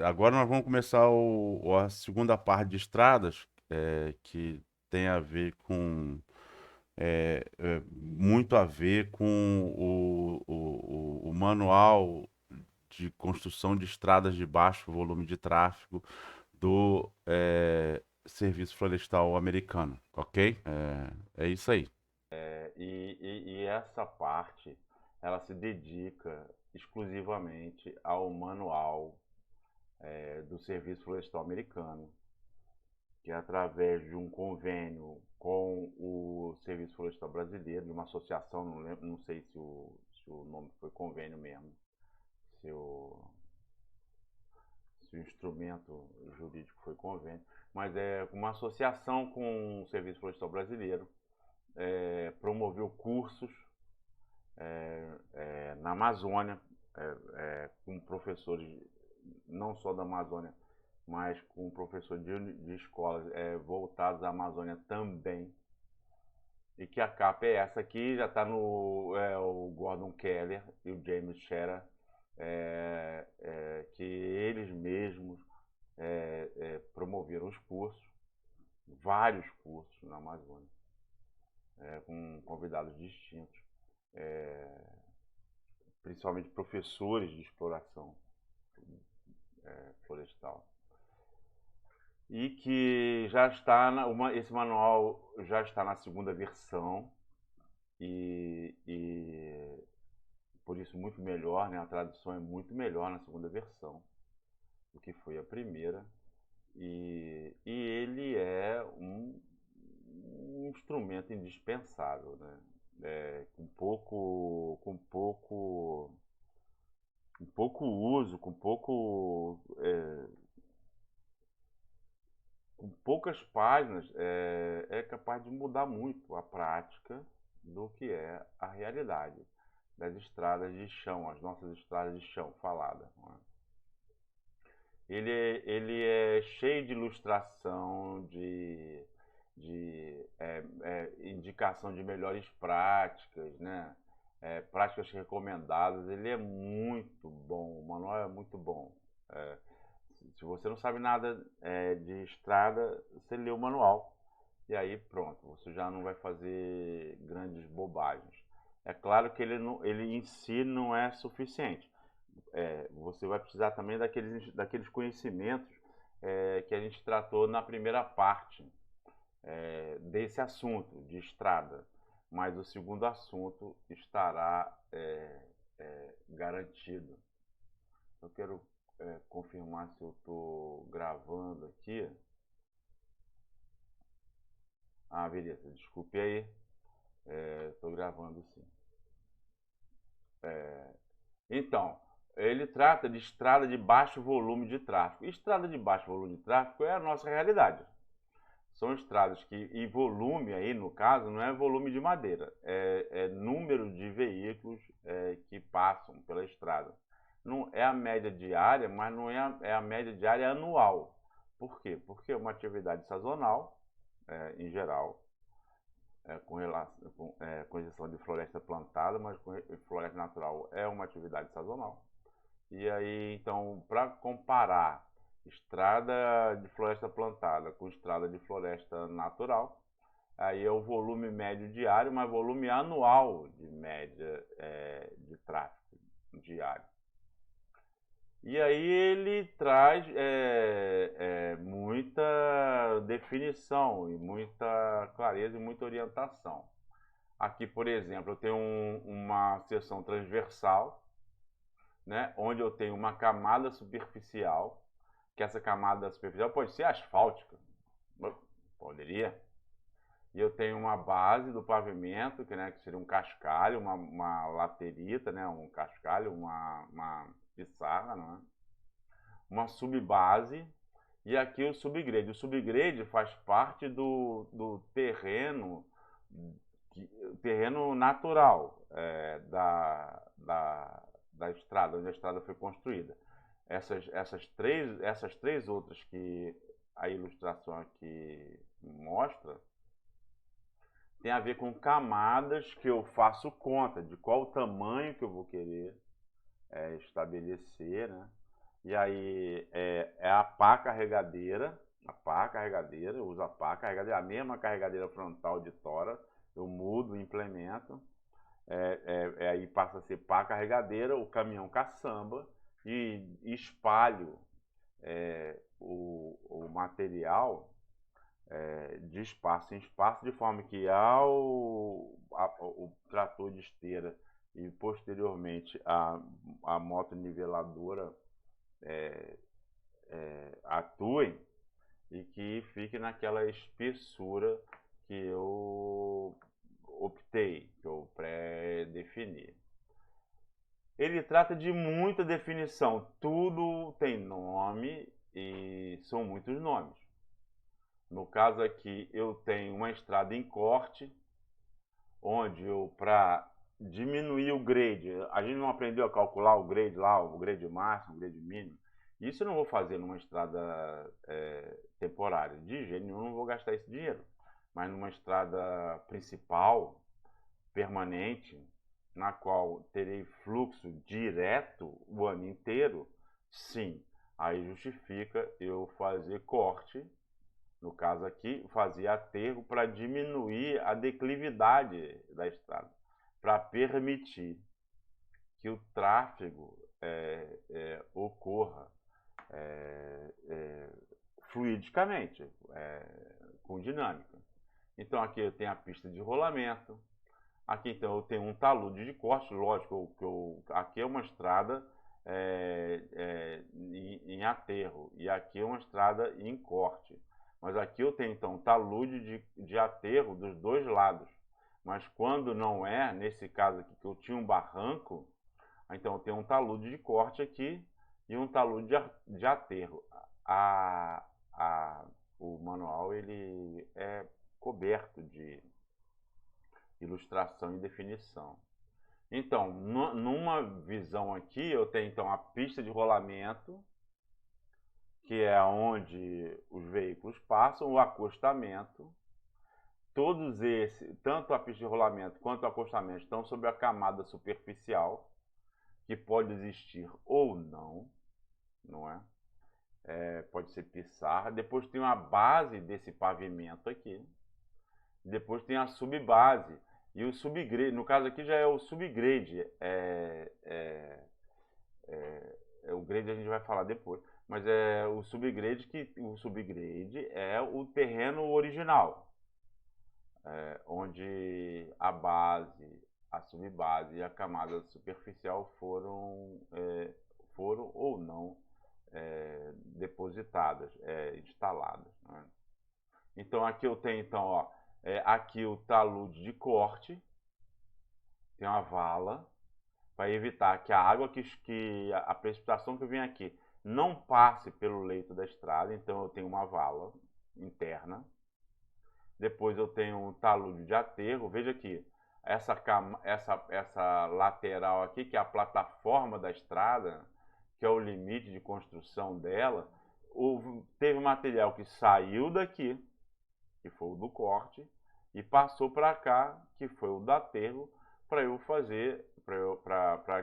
Agora nós vamos começar a segunda parte de estradas, que tem a ver com, muito a ver com o manual de construção de estradas de baixo volume de tráfego do Serviço Florestal Americano, ok? É isso aí. E essa parte, ela se dedica exclusivamente ao manual do Serviço Florestal Americano, que é através de um convênio com o Serviço Florestal Brasileiro, de uma associação, não lembro, não sei se o nome foi convênio mesmo, se o, se o instrumento jurídico foi convênio, mas é uma associação com o Serviço Florestal Brasileiro, promoveu cursos na Amazônia, com professores não só da Amazônia, mas com professores de escolas voltados à Amazônia também. E que a capa é essa aqui, já está no o Gordon Keller e o James Scherer, que eles mesmos promoveram os cursos, vários cursos na Amazônia, com convidados distintos, é, principalmente professores de exploração florestal. E que já está esse manual já está na segunda versão e por isso muito melhor, né? A tradução é muito melhor na segunda versão do que foi a primeira e ele é um instrumento indispensável, né? Com pouco uso, com poucas páginas, é capaz de mudar muito a prática do que é a realidade das estradas de chão, as nossas estradas de chão falada. Não é? Ele é cheio de ilustração, de indicação de melhores práticas, né? Práticas recomendadas. Ele é muito bom, o manual é muito bom. É, se você não sabe nada de estrada, você lê o manual e aí pronto, você já não vai fazer grandes bobagens. É claro que ele em si não é suficiente. Você vai precisar também daqueles conhecimentos que a gente tratou na primeira parte desse assunto de estrada. Mas o segundo assunto estará garantido. Eu quero confirmar se eu estou gravando aqui. Ah, beleza. Desculpe aí. Estou gravando sim. Então, ele trata de estrada de baixo volume de tráfego. Estrada de baixo volume de tráfego é a nossa realidade. São estradas que, e volume aí no caso, não é volume de madeira, é número de veículos que passam pela estrada. Não é a média diária, mas não é a média diária anual. Por quê? Porque é uma atividade sazonal, em geral, com exceção de floresta plantada, mas floresta natural é uma atividade sazonal. E aí, então, para comparar estrada de floresta plantada com estrada de floresta natural, aí é o volume médio diário, mas volume anual de média de tráfego diário. E aí ele traz muita definição e muita clareza e muita orientação. Aqui, por exemplo, eu tenho uma seção transversal, né, onde eu tenho uma camada superficial, que essa camada superficial pode ser asfáltica, poderia. E eu tenho uma base do pavimento, que seria um cascalho, uma laterita, né, um cascalho, uma pissarra, não é? Uma subbase e aqui o subgrade. O subgrade faz parte do terreno natural da estrada, onde a estrada foi construída. Essas três outras que a ilustração aqui mostra tem a ver com camadas que eu faço conta de qual o tamanho que eu vou querer estabelecer, né? E aí é a pá carregadeira, eu uso a pá carregadeira, a mesma carregadeira frontal de tora, eu mudo, implemento, aí passa a ser pá carregadeira, o caminhão caçamba, e espalho o material de espaço em espaço, de forma que o trator de esteira e posteriormente a moto niveladora atuem e que fique naquela espessura que eu optei, que eu pré-defini. Ele trata de muita definição, tudo tem nome e são muitos nomes. No caso aqui, eu tenho uma estrada em corte, onde eu, para diminuir o grade, a gente não aprendeu a calcular o grade lá, o grade máximo, o grade mínimo. Isso eu não vou fazer numa estrada temporária. De jeito nenhum, não vou gastar esse dinheiro. Mas numa estrada principal, permanente, na qual terei fluxo direto o ano inteiro, sim, aí justifica eu fazer corte. No caso aqui, fazia aterro para diminuir a declividade da estrada, para permitir que o tráfego ocorra fluidicamente, com dinâmica. Então aqui eu tenho a pista de rolamento, aqui então eu tenho um talude de corte, lógico que aqui é uma estrada em aterro e aqui é uma estrada em corte. Mas aqui eu tenho então talude de aterro dos dois lados. Mas quando não é, nesse caso aqui que eu tinha um barranco, então eu tenho um talude de corte aqui e um talude de aterro. O manual ele é coberto de ilustração e definição. Então, numa visão aqui, eu tenho então a pista de rolamento, que é onde os veículos passam, o acostamento. Todos esses, tanto a pista de rolamento quanto o acostamento, estão sobre a camada superficial, que pode existir ou não, não é? Pode ser pissarra. Depois tem uma base desse pavimento aqui. Depois tem a subbase. E o subgrade, no caso aqui já é o subgrade. O grade a gente vai falar depois. Mas é o subgrade é o terreno original, onde a base, a subbase e a camada superficial foram ou não depositadas, instaladas. Né? Então aqui eu tenho então, ó, aqui o talude de corte, tem uma vala para evitar que a água a precipitação que vem aqui não passe pelo leito da estrada, então eu tenho uma vala interna. Depois eu tenho um talude de aterro, veja aqui, essa lateral aqui, que é a plataforma da estrada, que é o limite de construção dela, teve material que saiu daqui, que foi o do corte, e passou para cá, que foi o do aterro, para eu fazer, para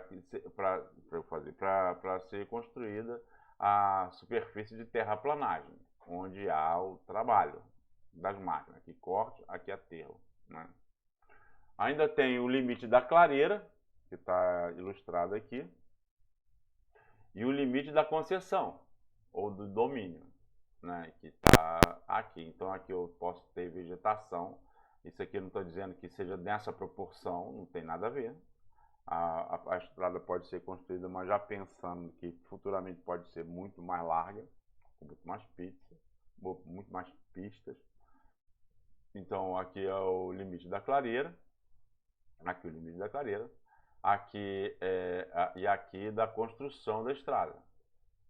ser construída a superfície de terraplanagem, onde há o trabalho das máquinas, aqui corte, aqui aterro. Né? Ainda tem o limite da clareira, que está ilustrado aqui, e o limite da concessão, ou do domínio, né, que está aqui. Então aqui eu posso ter vegetação. Isso aqui eu não estou dizendo que seja nessa proporção, não tem nada a ver. A estrada pode ser construída, mas já pensando que futuramente pode ser muito mais larga, com muito mais pistas. Então aqui é o limite da clareira, aqui o limite da clareira, aqui e aqui da construção da estrada.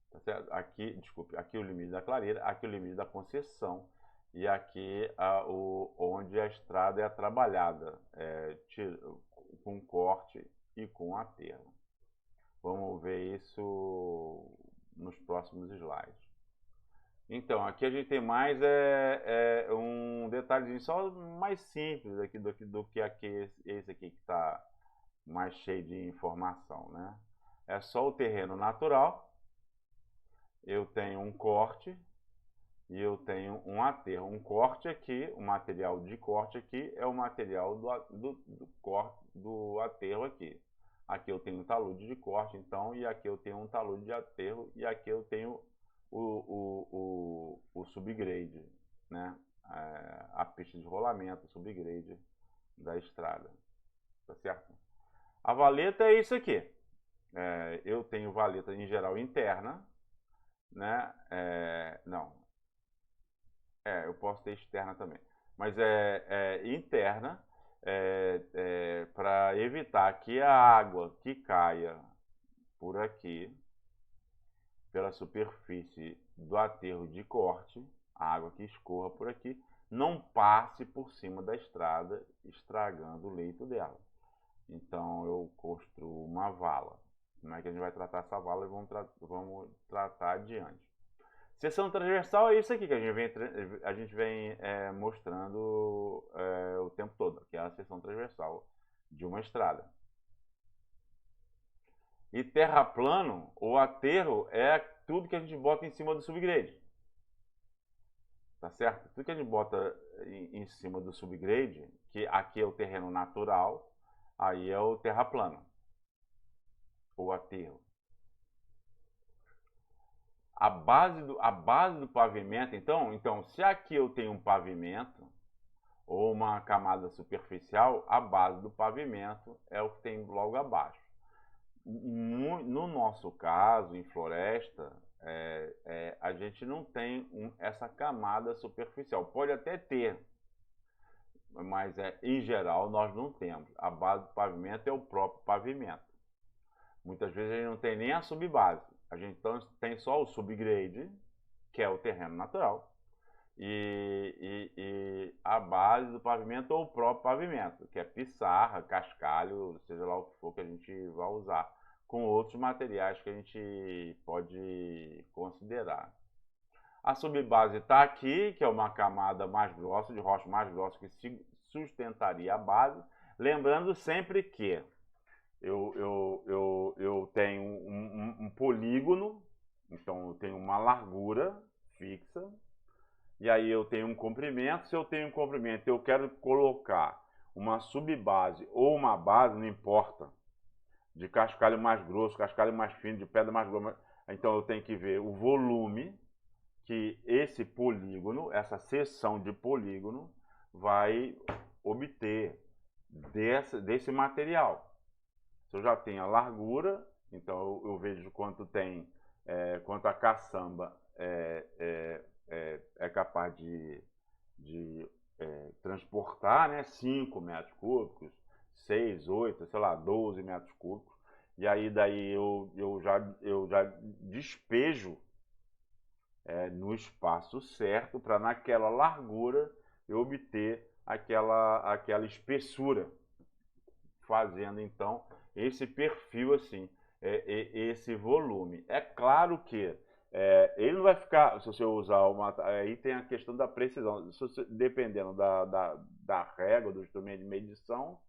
Tá certo? Aqui, desculpe, aqui o limite da clareira, aqui o limite da concessão e aqui onde a estrada é trabalhada, com corte e com aterro. Vamos ver isso nos próximos slides. Então, aqui a gente tem mais um detalhezinho só mais simples aqui do que esse aqui que está mais cheio de informação, né? É só o terreno natural, eu tenho um corte e eu tenho um aterro. Um corte aqui, o material de corte aqui é o material do aterro aqui. Aqui eu tenho um talude de corte, então, e aqui eu tenho um talude de aterro, e aqui eu tenho o subgrade, né? A pista de rolamento, o subgrade da estrada, tá certo? A valeta é isso aqui. Eu tenho valeta em geral interna, né? Eu posso ter externa também, mas interna, para evitar que a água que caia por aqui, pela superfície do aterro de corte, a água que escorra por aqui, não passe por cima da estrada, estragando o leito dela. Então eu construo uma vala. Como é que a gente vai tratar essa vala e vamos tratar adiante. Seção transversal é isso aqui que a gente vem mostrando o tempo todo, que é a seção transversal de uma estrada. E terraplano, ou aterro, é tudo que a gente bota em cima do subgrade. Tá certo? Tudo que a gente bota em cima do subgrade, que aqui é o terreno natural, aí é o terraplano, ou aterro. A base do pavimento, então, se aqui eu tenho um pavimento, ou uma camada superficial, a base do pavimento é o que tem logo abaixo. No nosso caso, em floresta, a gente não tem essa camada superficial. Pode até ter, mas em geral nós não temos. A base do pavimento é o próprio pavimento. Muitas vezes a gente não tem nem a subbase. A gente tem só o subgrade, que é o terreno natural, e a base do pavimento ou o próprio pavimento, que é pissarra, cascalho, seja lá o que for que a gente vai usar, com outros materiais que a gente pode considerar. A subbase está aqui, que é uma camada mais grossa, de rocha mais grossa, que sustentaria a base. Lembrando sempre que eu tenho um polígono, então eu tenho uma largura fixa, e aí eu tenho um comprimento. Se eu tenho um comprimento, eu quero colocar uma subbase ou uma base, não importa, de cascalho mais grosso, cascalho mais fino, de pedra mais grossa. Então eu tenho que ver o volume que esse polígono, essa seção de polígono, vai obter desse material. Se eu já tenho a largura, então eu vejo quanto tem, quanto a caçamba é capaz de transportar, né? 5 metros cúbicos, 6, 8, sei lá, 12 metros cúbicos. E aí daí eu já despejo no espaço certo para naquela largura eu obter aquela espessura, fazendo então esse perfil assim, esse volume. É claro que ele não vai ficar, se você usar aí tem a questão da precisão, dependendo da régua, do instrumento de medição,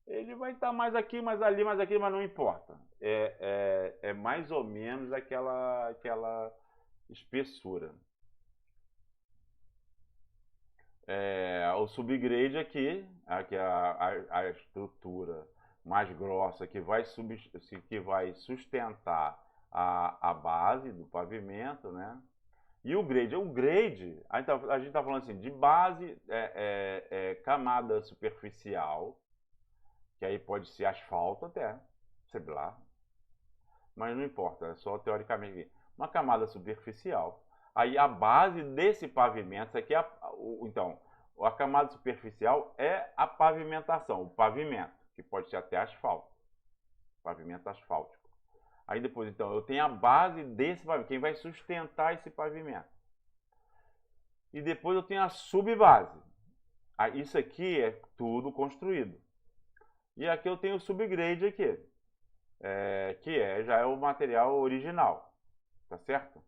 ele vai estar mais aqui, mais ali, mais aqui, mas não importa. É mais ou menos aquela espessura. O subgrade aqui é a estrutura mais grossa que vai sustentar a base do pavimento, né? E o grade, a gente está falando assim, de base, camada superficial, que aí pode ser asfalto até, sei lá, mas não importa, é só teoricamente uma camada superficial. Aí a base desse pavimento, isso aqui então, a camada superficial é a pavimentação, o pavimento, que pode ser até asfalto, pavimento asfáltico. Aí depois, então, eu tenho a base desse pavimento, quem vai sustentar esse pavimento. E depois eu tenho a subbase. Isso aqui é tudo construído. E aqui eu tenho o subgrade aqui, que já é o material original, tá certo?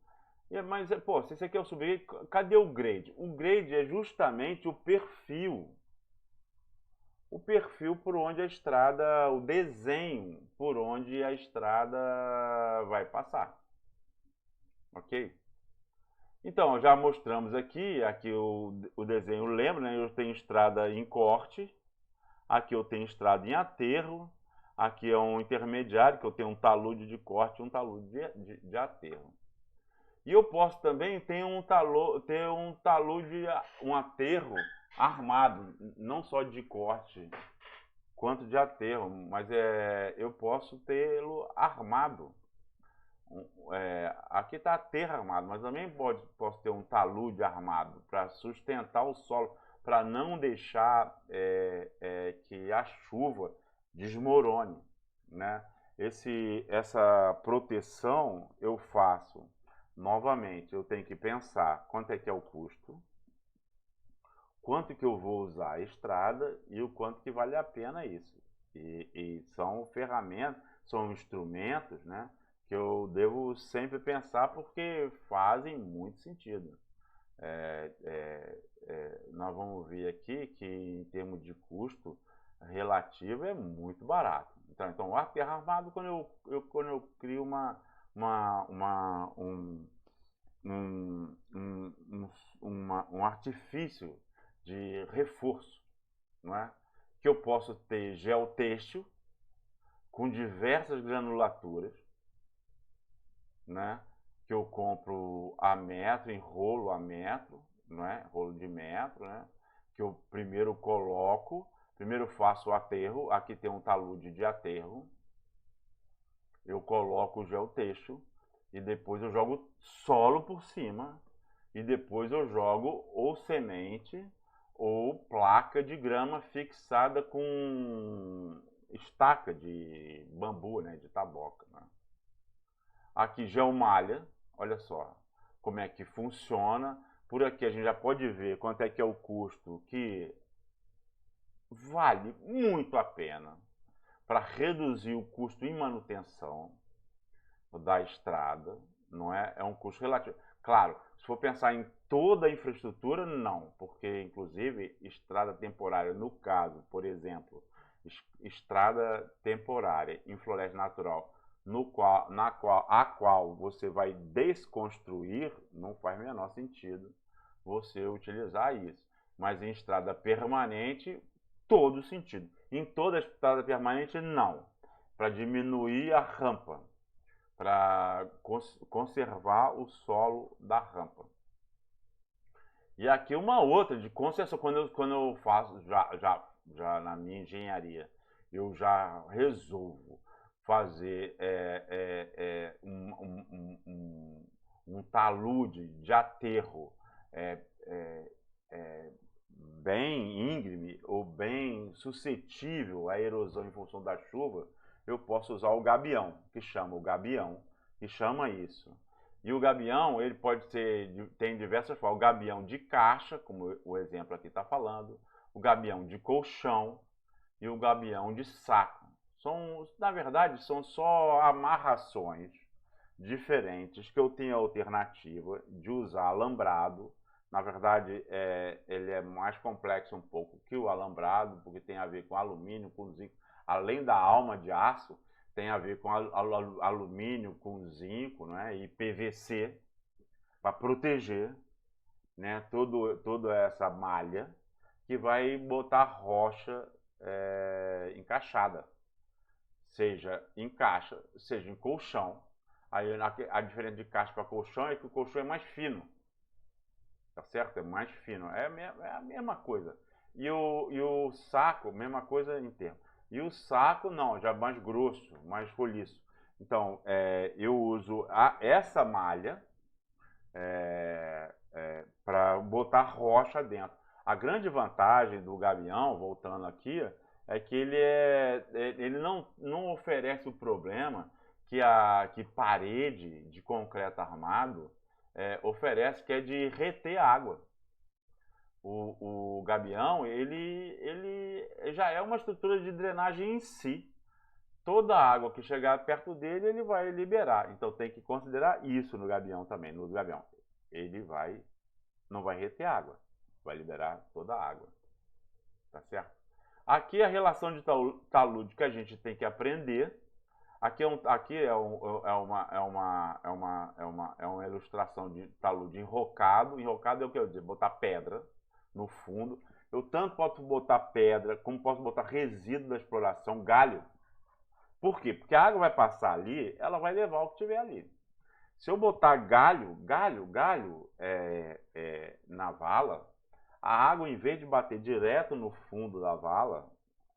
Mas, pô, se esse aqui é o subgrade, cadê o grade? O grade é justamente o perfil por onde a estrada, o desenho por onde a estrada vai passar, ok? Então, já mostramos aqui o desenho lembra, né? Eu tenho estrada em corte, aqui eu tenho estrada em aterro, aqui é um intermediário, que eu tenho um talude de corte e um talude de aterro. E eu posso também ter um talude, um aterro armado, não só de corte quanto de aterro, mas eu posso tê-lo armado. Aqui está aterro armado, mas também posso ter um talude armado para sustentar o solo, para não deixar que a chuva desmorone, né? Essa proteção eu faço novamente. Eu tenho que pensar quanto é que é o custo, quanto que eu vou usar a estrada e o quanto que vale a pena isso. E são ferramentas, são instrumentos, né, que eu devo sempre pensar porque fazem muito sentido. Nós vamos ver aqui que em termos de custo relativo é muito barato. Então o aterro armado, quando eu crio um, um, um artifício de reforço, não é? Que eu posso ter geotêxtil com diversas granulaturas, né? Que eu compro a metro, em rolo a metro, não é? Rolo de metro, né? Que eu primeiro faço o aterro, aqui tem um talude de aterro, eu coloco o geotêxtil e depois eu jogo solo por cima e depois eu jogo ou semente ou placa de grama fixada com estaca de bambu, né, de taboca, né? Aqui geomalha, olha só como é que funciona. Por aqui a gente já pode ver quanto é que é o custo, que vale muito a pena para reduzir o custo em manutenção da estrada, não é? É um custo relativo. Claro, se for pensar em toda a infraestrutura, não, porque inclusive estrada temporária, no caso, por exemplo, estrada temporária em floresta natural, a qual você vai desconstruir, não faz o menor sentido você utilizar isso. Mas em estrada permanente, todo sentido. Em toda estrada permanente, não. Para diminuir a rampa, para conservar o solo da rampa. E aqui uma outra de conservação, quando eu faço, já na minha engenharia, eu já resolvo fazer um talude de aterro é, é, é, bem íngreme ou bem suscetível à erosão em função da chuva, eu posso usar o gabião, que chama isso. E o gabião, ele pode ser, tem diversas formas. O gabião de caixa, como o exemplo aqui está falando, o gabião de colchão e o gabião de saco. Na verdade, são só amarrações diferentes que eu tenho a alternativa de usar alambrado. Na verdade, ele é mais complexo um pouco que o alambrado, porque tem a ver com alumínio, com zinco, além da alma de aço, tem a ver com alumínio, com zinco, né, e PVC, para proteger, né, toda essa malha que vai botar rocha encaixada, seja em caixa, seja em colchão. Aí a diferença de caixa para colchão é que o colchão é mais fino, tá certo? É mais fino, é a mesma coisa. E o saco, mesma coisa em termos. E o saco, não, já mais grosso, mais roliço. Então, eu uso essa malha para botar rocha dentro. A grande vantagem do gabião, voltando aqui, é que ele não oferece o problema que parede de concreto armado oferece, que é de reter água. O gabião, ele já é uma estrutura de drenagem em si. Toda a água que chegar perto dele, ele vai liberar. Então tem que considerar isso no gabião também. No gabião, ele não vai reter água, vai liberar toda a água. Tá certo? Aqui a relação de talude que a gente tem que aprender. Aqui é uma ilustração de talude enrocado. Enrocado é o que eu dizer, botar pedra no fundo. Eu tanto posso botar pedra, como posso botar resíduo da exploração, galho. Por quê? Porque a água vai passar ali, ela vai levar o que tiver ali. Se eu botar galho na vala, a água, em vez de bater direto no fundo da vala,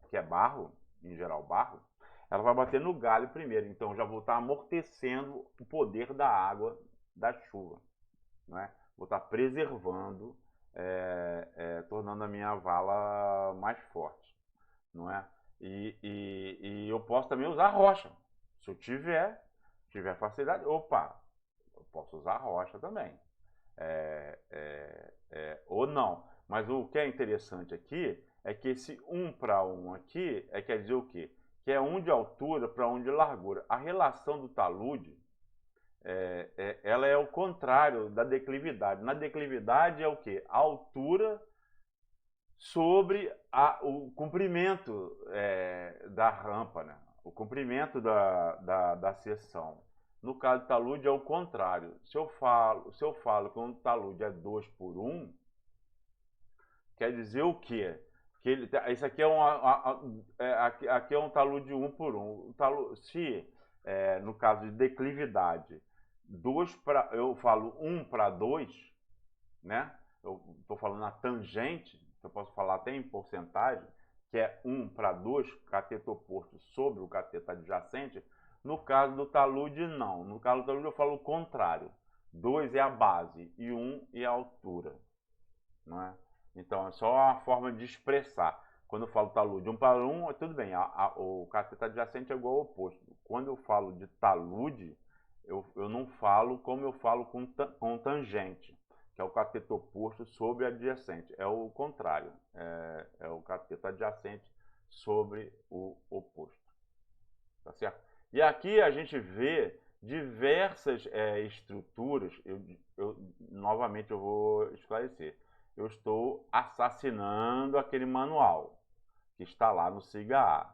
que é barro, em geral barro, ela vai bater no galho primeiro. Então eu já vou estar amortecendo o poder da água da chuva. Não é? Vou estar preservando, tornando a minha vala mais forte. Não é? E eu posso também usar rocha. Se eu tiver facilidade, opa, eu posso usar rocha também. Ou não. Mas o que é interessante aqui é que esse 1 para 1 aqui quer dizer o quê? Que é 1 de altura para 1 de largura. A relação do talude, ela é o contrário da declividade. Na declividade é o quê? A altura sobre o comprimento da rampa, né? O comprimento da seção. No caso do talude é o contrário. Se eu falo que um talude é 2 por 1, quer dizer o quê? Que isso aqui aqui é um talude 1 por 1. Se, no caso de declividade, eu falo 1 para 2, né? Eu estou falando na tangente, eu posso falar até em porcentagem, que é 1 para 2, cateto oposto sobre o cateto adjacente. No caso do talude, não. No caso do talude, eu falo o contrário. 2 é a base e 1 é a altura. Não é? Então, é só uma forma de expressar. Quando eu falo talude 1 para 1, tudo bem, o cateto adjacente é igual ao oposto. Quando eu falo de talude, eu não falo como eu falo com tangente, que é o cateto oposto sobre adjacente. É o contrário, é o cateto adjacente sobre o oposto. Tá certo? E aqui a gente vê diversas estruturas. Novamente eu vou esclarecer. Eu estou assassinando aquele manual que está lá no SIGA-A.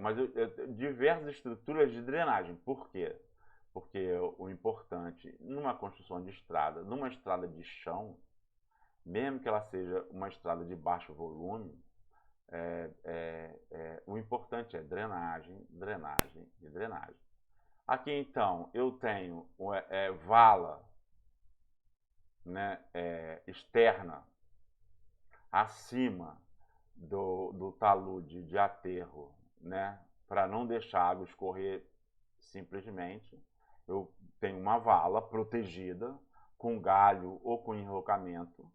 Mas diversas estruturas de drenagem. Por quê? Porque o importante, numa construção de estrada, numa estrada de chão, mesmo que ela seja uma estrada de baixo volume, o importante é drenagem, drenagem e drenagem. Aqui então eu tenho vala, né, externa acima do talude de aterro, né, para não deixar a água escorrer simplesmente. Eu tenho uma vala protegida com galho ou com enrocamento.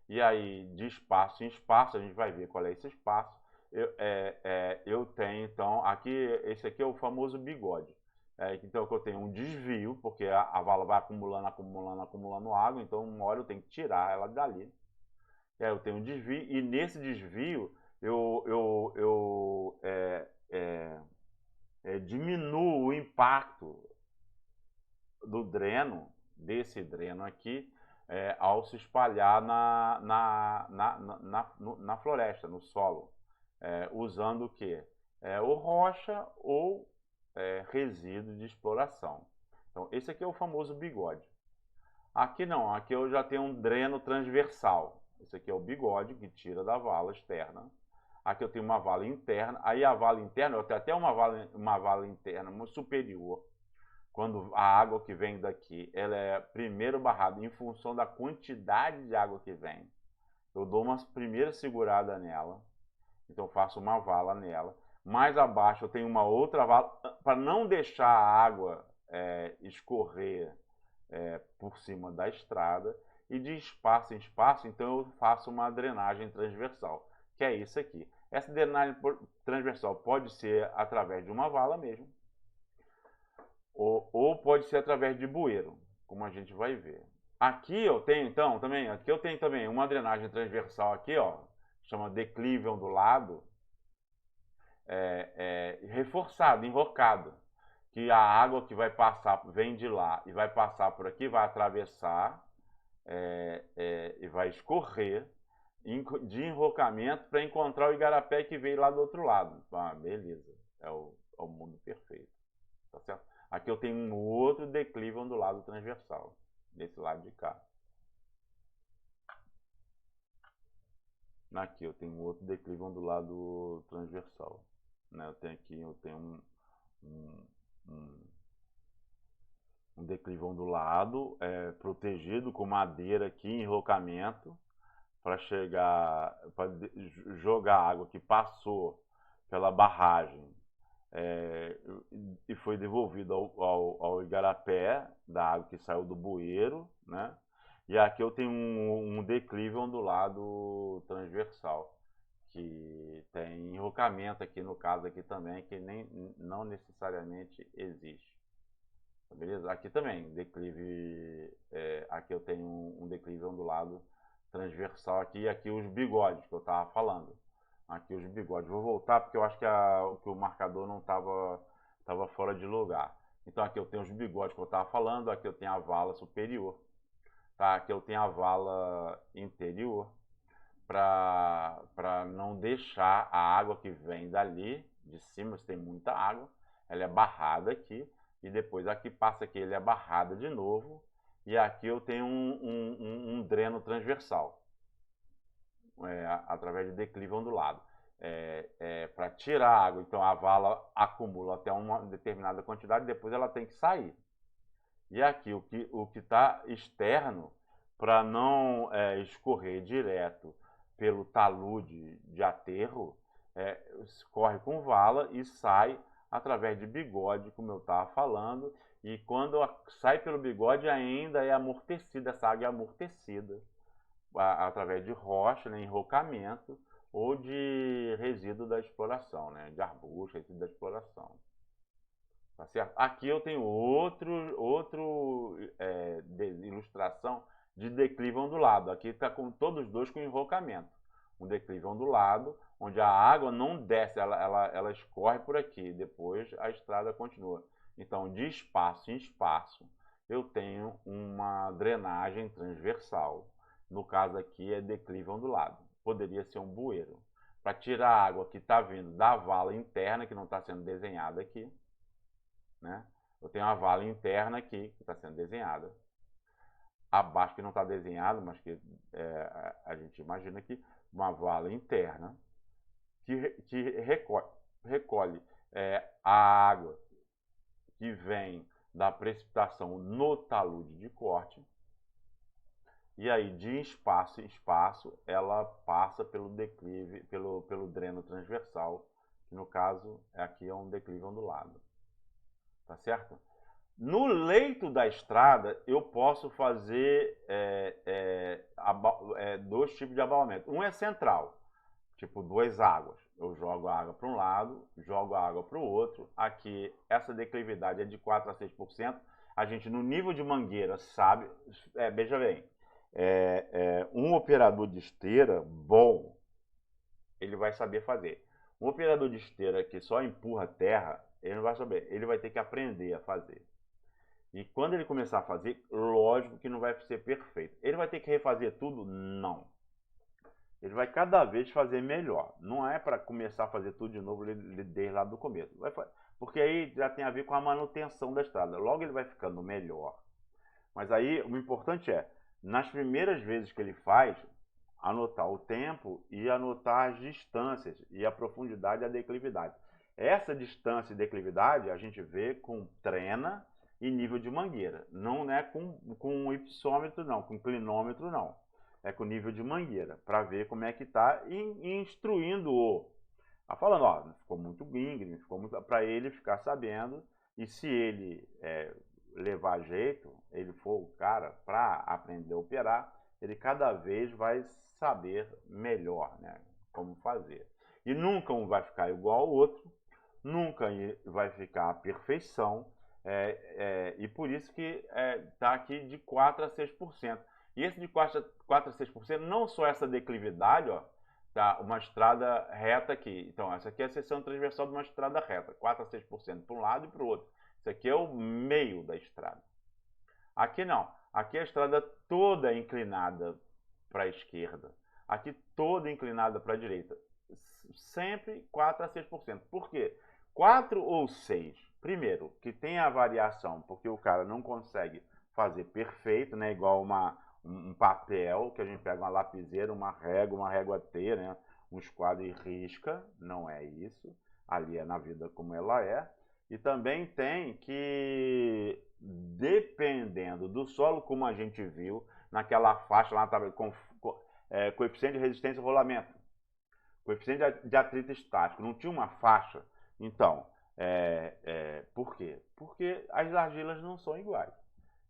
E aí, de espaço em espaço, a gente vai ver qual é esse espaço. Eu tenho, então, esse aqui é o famoso bigode. Então, eu tenho um desvio, porque a vala vai acumulando água, então uma hora eu tenho que tirar ela dali. E aí eu tenho um desvio, e nesse desvio eu diminuo o impacto do dreno, desse dreno aqui, ao se espalhar na floresta, no solo, usando o quê? Ou rocha ou resíduo de exploração. Então, esse aqui é o famoso bigode. Aqui não, aqui eu já tenho um dreno transversal. Esse aqui é o bigode que tira da vala externa. Aqui eu tenho uma vala interna. Aí a vala interna, eu tenho até uma vala interna superior. Quando a água que vem daqui, ela é primeiro barrada em função da quantidade de água que vem. Eu dou uma primeira segurada nela. Então eu faço uma vala nela. Mais abaixo eu tenho uma outra vala, para não deixar a água escorrer por cima da estrada. E de espaço em espaço, então eu faço uma drenagem transversal, que é isso aqui. Essa drenagem transversal pode ser através de uma vala mesmo, ou pode ser através de bueiro, como a gente vai ver. Aqui eu tenho então também uma drenagem transversal aqui, ó, chama declive ondulado, reforçado, enrocado, que a água que vai passar, vem de lá e vai passar por aqui, vai atravessar e vai escorrer de enrocamento para encontrar o igarapé que veio lá do outro lado. Ah, beleza. ao mundo perfeito. Tá certo? Aqui eu tenho um outro declive ondulado transversal, desse lado de cá. Aqui eu tenho um outro declive ondulado transversal. Né? Eu tenho um declive ondulado protegido com madeira aqui, enrocamento, para jogar água que passou pela barragem e foi devolvido ao igarapé da água que saiu do bueiro, né? E aqui eu tenho um declive ondulado transversal, que tem enrocamento aqui no caso aqui também, que não necessariamente existe. Beleza? Aqui também, declive, aqui eu tenho um declive ondulado transversal aqui, e aqui os bigodes que eu estava falando. Aqui os bigodes. Vou voltar porque eu acho que o marcador não estava fora de lugar. Então aqui eu tenho os bigodes que eu estava falando, aqui eu tenho a vala superior, tá? Aqui eu tenho a vala interior, para não deixar a água que vem dali, de cima, se tem muita água, ela é barrada aqui, e depois aqui passa aqui, ele é barrada de novo, e aqui eu tenho um dreno transversal, através de declive ondulado. Para tirar a água, então a vala acumula até uma determinada quantidade, depois ela tem que sair. E aqui o que está externo, para não escorrer direto pelo talude de aterro, corre com vala e sai através de bigode, como eu estava falando, e quando sai pelo bigode ainda é amortecida, essa água é amortecida através de rocha, né, enrocamento, ou de resíduo da exploração, né, de arbusto, resíduo da exploração. Tá certo? Aqui eu tenho outro ilustração de declive ondulado. Aqui está com todos os dois com enrocamento. Um declive ondulado, onde a água não desce, ela escorre por aqui, depois a estrada continua. Então, de espaço em espaço, eu tenho uma drenagem transversal. No caso aqui é declive ondulado. Poderia ser um bueiro. Para tirar a água que está vindo da vala interna, que não está sendo desenhada aqui, né? Eu tenho uma vala interna aqui, que está sendo desenhada. Abaixo, que não está desenhado, mas que a gente imagina aqui, uma vala interna que recolhe a água que vem da precipitação no talude de corte. E aí, de espaço em espaço, ela passa pelo declive, pelo dreno transversal, que no caso aqui é um declive ondulado. Tá certo? No leito da estrada, eu posso fazer dois tipos de abalamento. Um é central, tipo duas águas. Eu jogo a água para um lado, jogo a água para o outro. Aqui, essa declividade é de 4 a 6%. A gente, no nível de mangueira, sabe... veja bem, um operador de esteira bom, ele vai saber fazer. Um operador de esteira que só empurra terra, ele não vai saber. Ele vai ter que aprender a fazer. E quando ele começar a fazer, lógico que não vai ser perfeito. Ele vai ter que refazer tudo? Não. Ele vai cada vez fazer melhor. Não é para começar a fazer tudo de novo desde lá do começo. Porque aí já tem a ver com a manutenção da estrada. Logo ele vai ficando melhor. Mas aí o importante é, nas primeiras vezes que ele faz, anotar o tempo e anotar as distâncias e a profundidade e a declividade. Essa distância e declividade a gente vê com trena e nível de mangueira. Não é com hipsômetro, não, com clinômetro, não. É com nível de mangueira, para ver como é que está e instruindo-o. Tá falando, ó, ficou muito íngreme, ficou muito, para ele ficar sabendo, e se ele levar jeito, ele for o cara para aprender a operar, ele cada vez vai saber melhor, né, como fazer. E nunca um vai ficar igual ao outro, nunca vai ficar à perfeição, e por isso que está aqui de 4 a 6%. E esse de 4 a 6%, não só essa declividade, ó, tá, uma estrada reta aqui. Então, essa aqui é a seção transversal de uma estrada reta, 4 a 6% para um lado e para o outro. Isso aqui é o meio da estrada. Aqui não. Aqui a estrada toda é inclinada para a esquerda. Aqui toda inclinada para a direita. Sempre 4 a 6%. Por quê? 4 ou 6. Primeiro, que tem a variação, porque o cara não consegue fazer perfeito, né? Igual um papel, que a gente pega uma lapiseira, uma régua T, né? Um esquadro e risca, não é isso. Ali é na vida como ela é. E também tem que, dependendo do solo, como a gente viu, naquela faixa lá, com coeficiente de resistência e rolamento, coeficiente de atrito estático, não tinha uma faixa. Então, por quê? Porque as argilas não são iguais.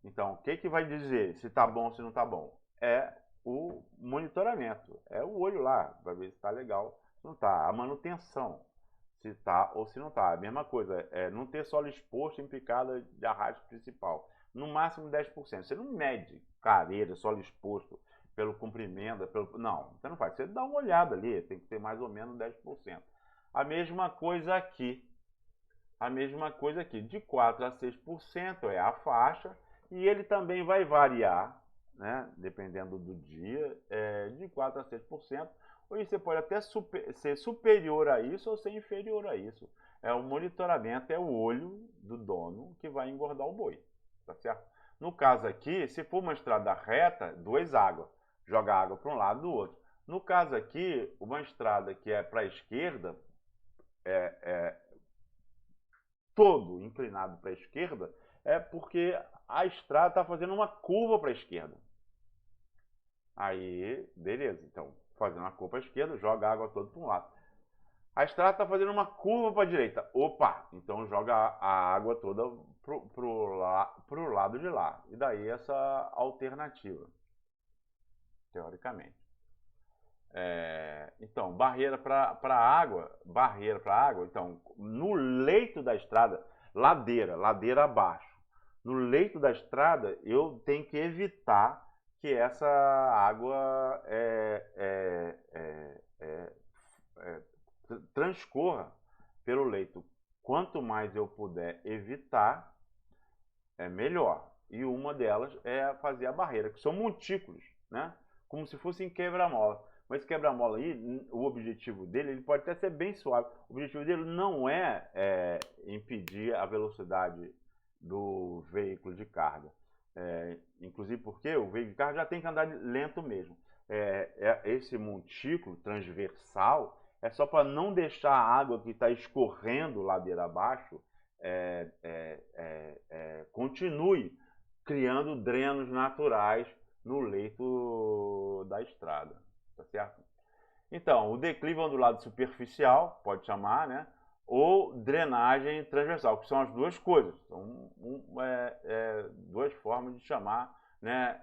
Então, o que vai dizer se está bom ou se não está bom? É o monitoramento, é o olho lá, vai ver se está legal, se não está. A manutenção, se está ou se não está. A mesma coisa, não ter solo exposto em picada de arrasto principal. No máximo 10%. Você não mede careira, solo exposto pelo comprimento, não, você não faz. Você dá uma olhada ali, tem que ter mais ou menos 10%. A mesma coisa aqui. A mesma coisa aqui, de 4 a 6% é a faixa, e ele também vai variar, né, dependendo do dia, de 4 a 6%, ou você pode até ser superior a isso ou ser inferior a isso. O monitoramento é o olho do dono que vai engordar o boi, tá certo? No caso aqui, se for uma estrada reta, 2 águas, joga água para um lado e do outro. No caso aqui, uma estrada que é para a esquerda, todo inclinado para a esquerda, é porque a estrada está fazendo uma curva para a esquerda. Aí, beleza. Então, fazendo uma curva para a esquerda, joga a água toda para um lado. A estrada está fazendo uma curva para a direita. Opa! Então joga a água toda pro lado de lá. E daí essa alternativa, teoricamente. Então, barreira para água, então, no leito da estrada, ladeira abaixo. No leito da estrada, eu tenho que evitar que essa água transcorra pelo leito. Quanto mais eu puder evitar, é melhor. E uma delas é fazer a barreira, que são montículos, né? Como se fossem quebra-mola. Mas quebra-mola aí, o objetivo dele, ele pode até ser bem suave. O objetivo dele não é impedir a velocidade do veículo de carga. Inclusive porque o veículo de carga já tem que andar lento mesmo. Esse montículo transversal é só para não deixar a água que está escorrendo ladeira abaixo continue criando drenos naturais no leito da estrada, tá certo? Então, o declive ondulado superficial, pode chamar, né? Ou drenagem transversal, que são as duas coisas. São duas formas de chamar, né?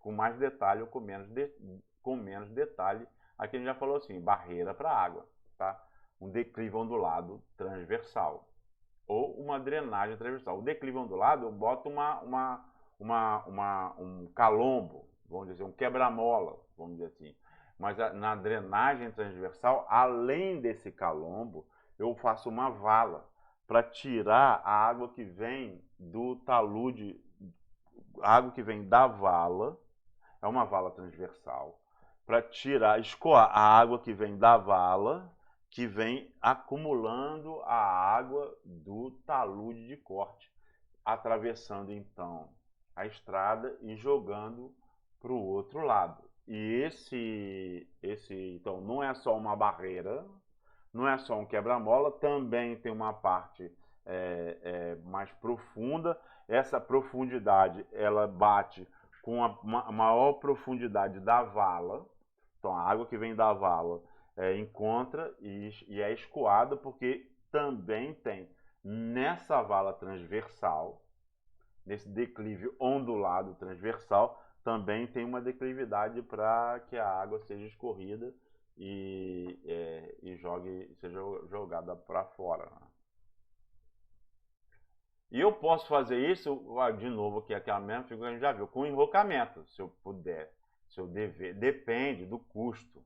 Com mais detalhe ou com menos detalhe. Aqui a gente já falou assim, barreira para água, tá? Um declive ondulado transversal ou uma drenagem transversal. O declive ondulado, eu boto um calombo, vamos dizer, um quebra-mola, vamos dizer assim. Mas na drenagem transversal, além desse calombo, eu faço uma vala para tirar a água que vem do talude, a água que vem da vala, é uma vala transversal, para escoar a água que vem da vala, que vem acumulando a água do talude de corte, atravessando então a estrada e jogando para o outro lado. E então, não é só uma barreira, não é só um quebra-mola, também tem uma parte mais profunda. Essa profundidade, ela bate com a maior profundidade da vala. Então, a água que vem da vala encontra e é escoada, porque também tem nessa vala transversal, nesse declive ondulado transversal, também tem uma declividade para que a água seja escorrida e seja jogada para fora. E eu posso fazer isso, de novo, aqui, aquela mesma figura que a gente já viu, com enrocamento, se eu puder, se eu dever. Depende do custo,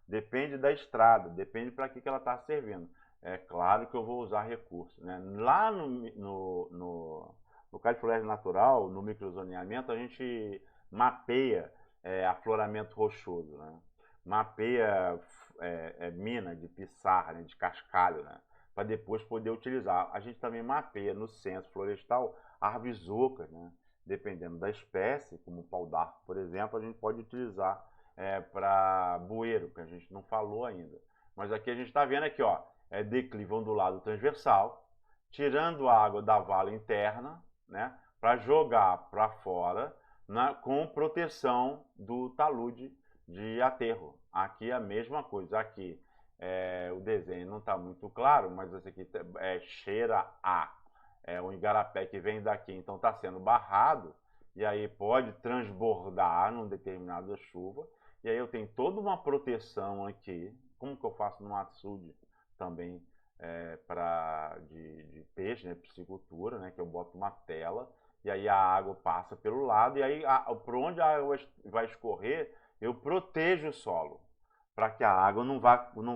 depende da estrada, depende para que ela está servindo. É claro que eu vou usar recursos, né? Lá no caso de floresta natural, no microzoneamento, a gente mapeia afloramento rochoso, né? Mapeia mina de pissarra, né? De cascalho, né? para depois poder utilizar. A gente também mapeia no censo florestal árvores ocas, né? Dependendo da espécie, como o pau-d'arco, por exemplo, a gente pode utilizar para bueiro, que a gente não falou ainda. Mas aqui a gente está vendo aqui, ó, declive ondulado transversal, tirando a água da vala interna, né, para jogar para fora, com proteção do talude de aterro. Aqui é a mesma coisa. Aqui o desenho não está muito claro, mas esse aqui cheira a um igarapé que vem daqui, então está sendo barrado, e aí pode transbordar numa determinada chuva, e aí eu tenho toda uma proteção aqui, como que eu faço no açude também, de peixe, né, piscicultura, né, que eu boto uma tela, e aí a água passa pelo lado, e aí por onde a água vai escorrer, eu protejo o solo, para que a água não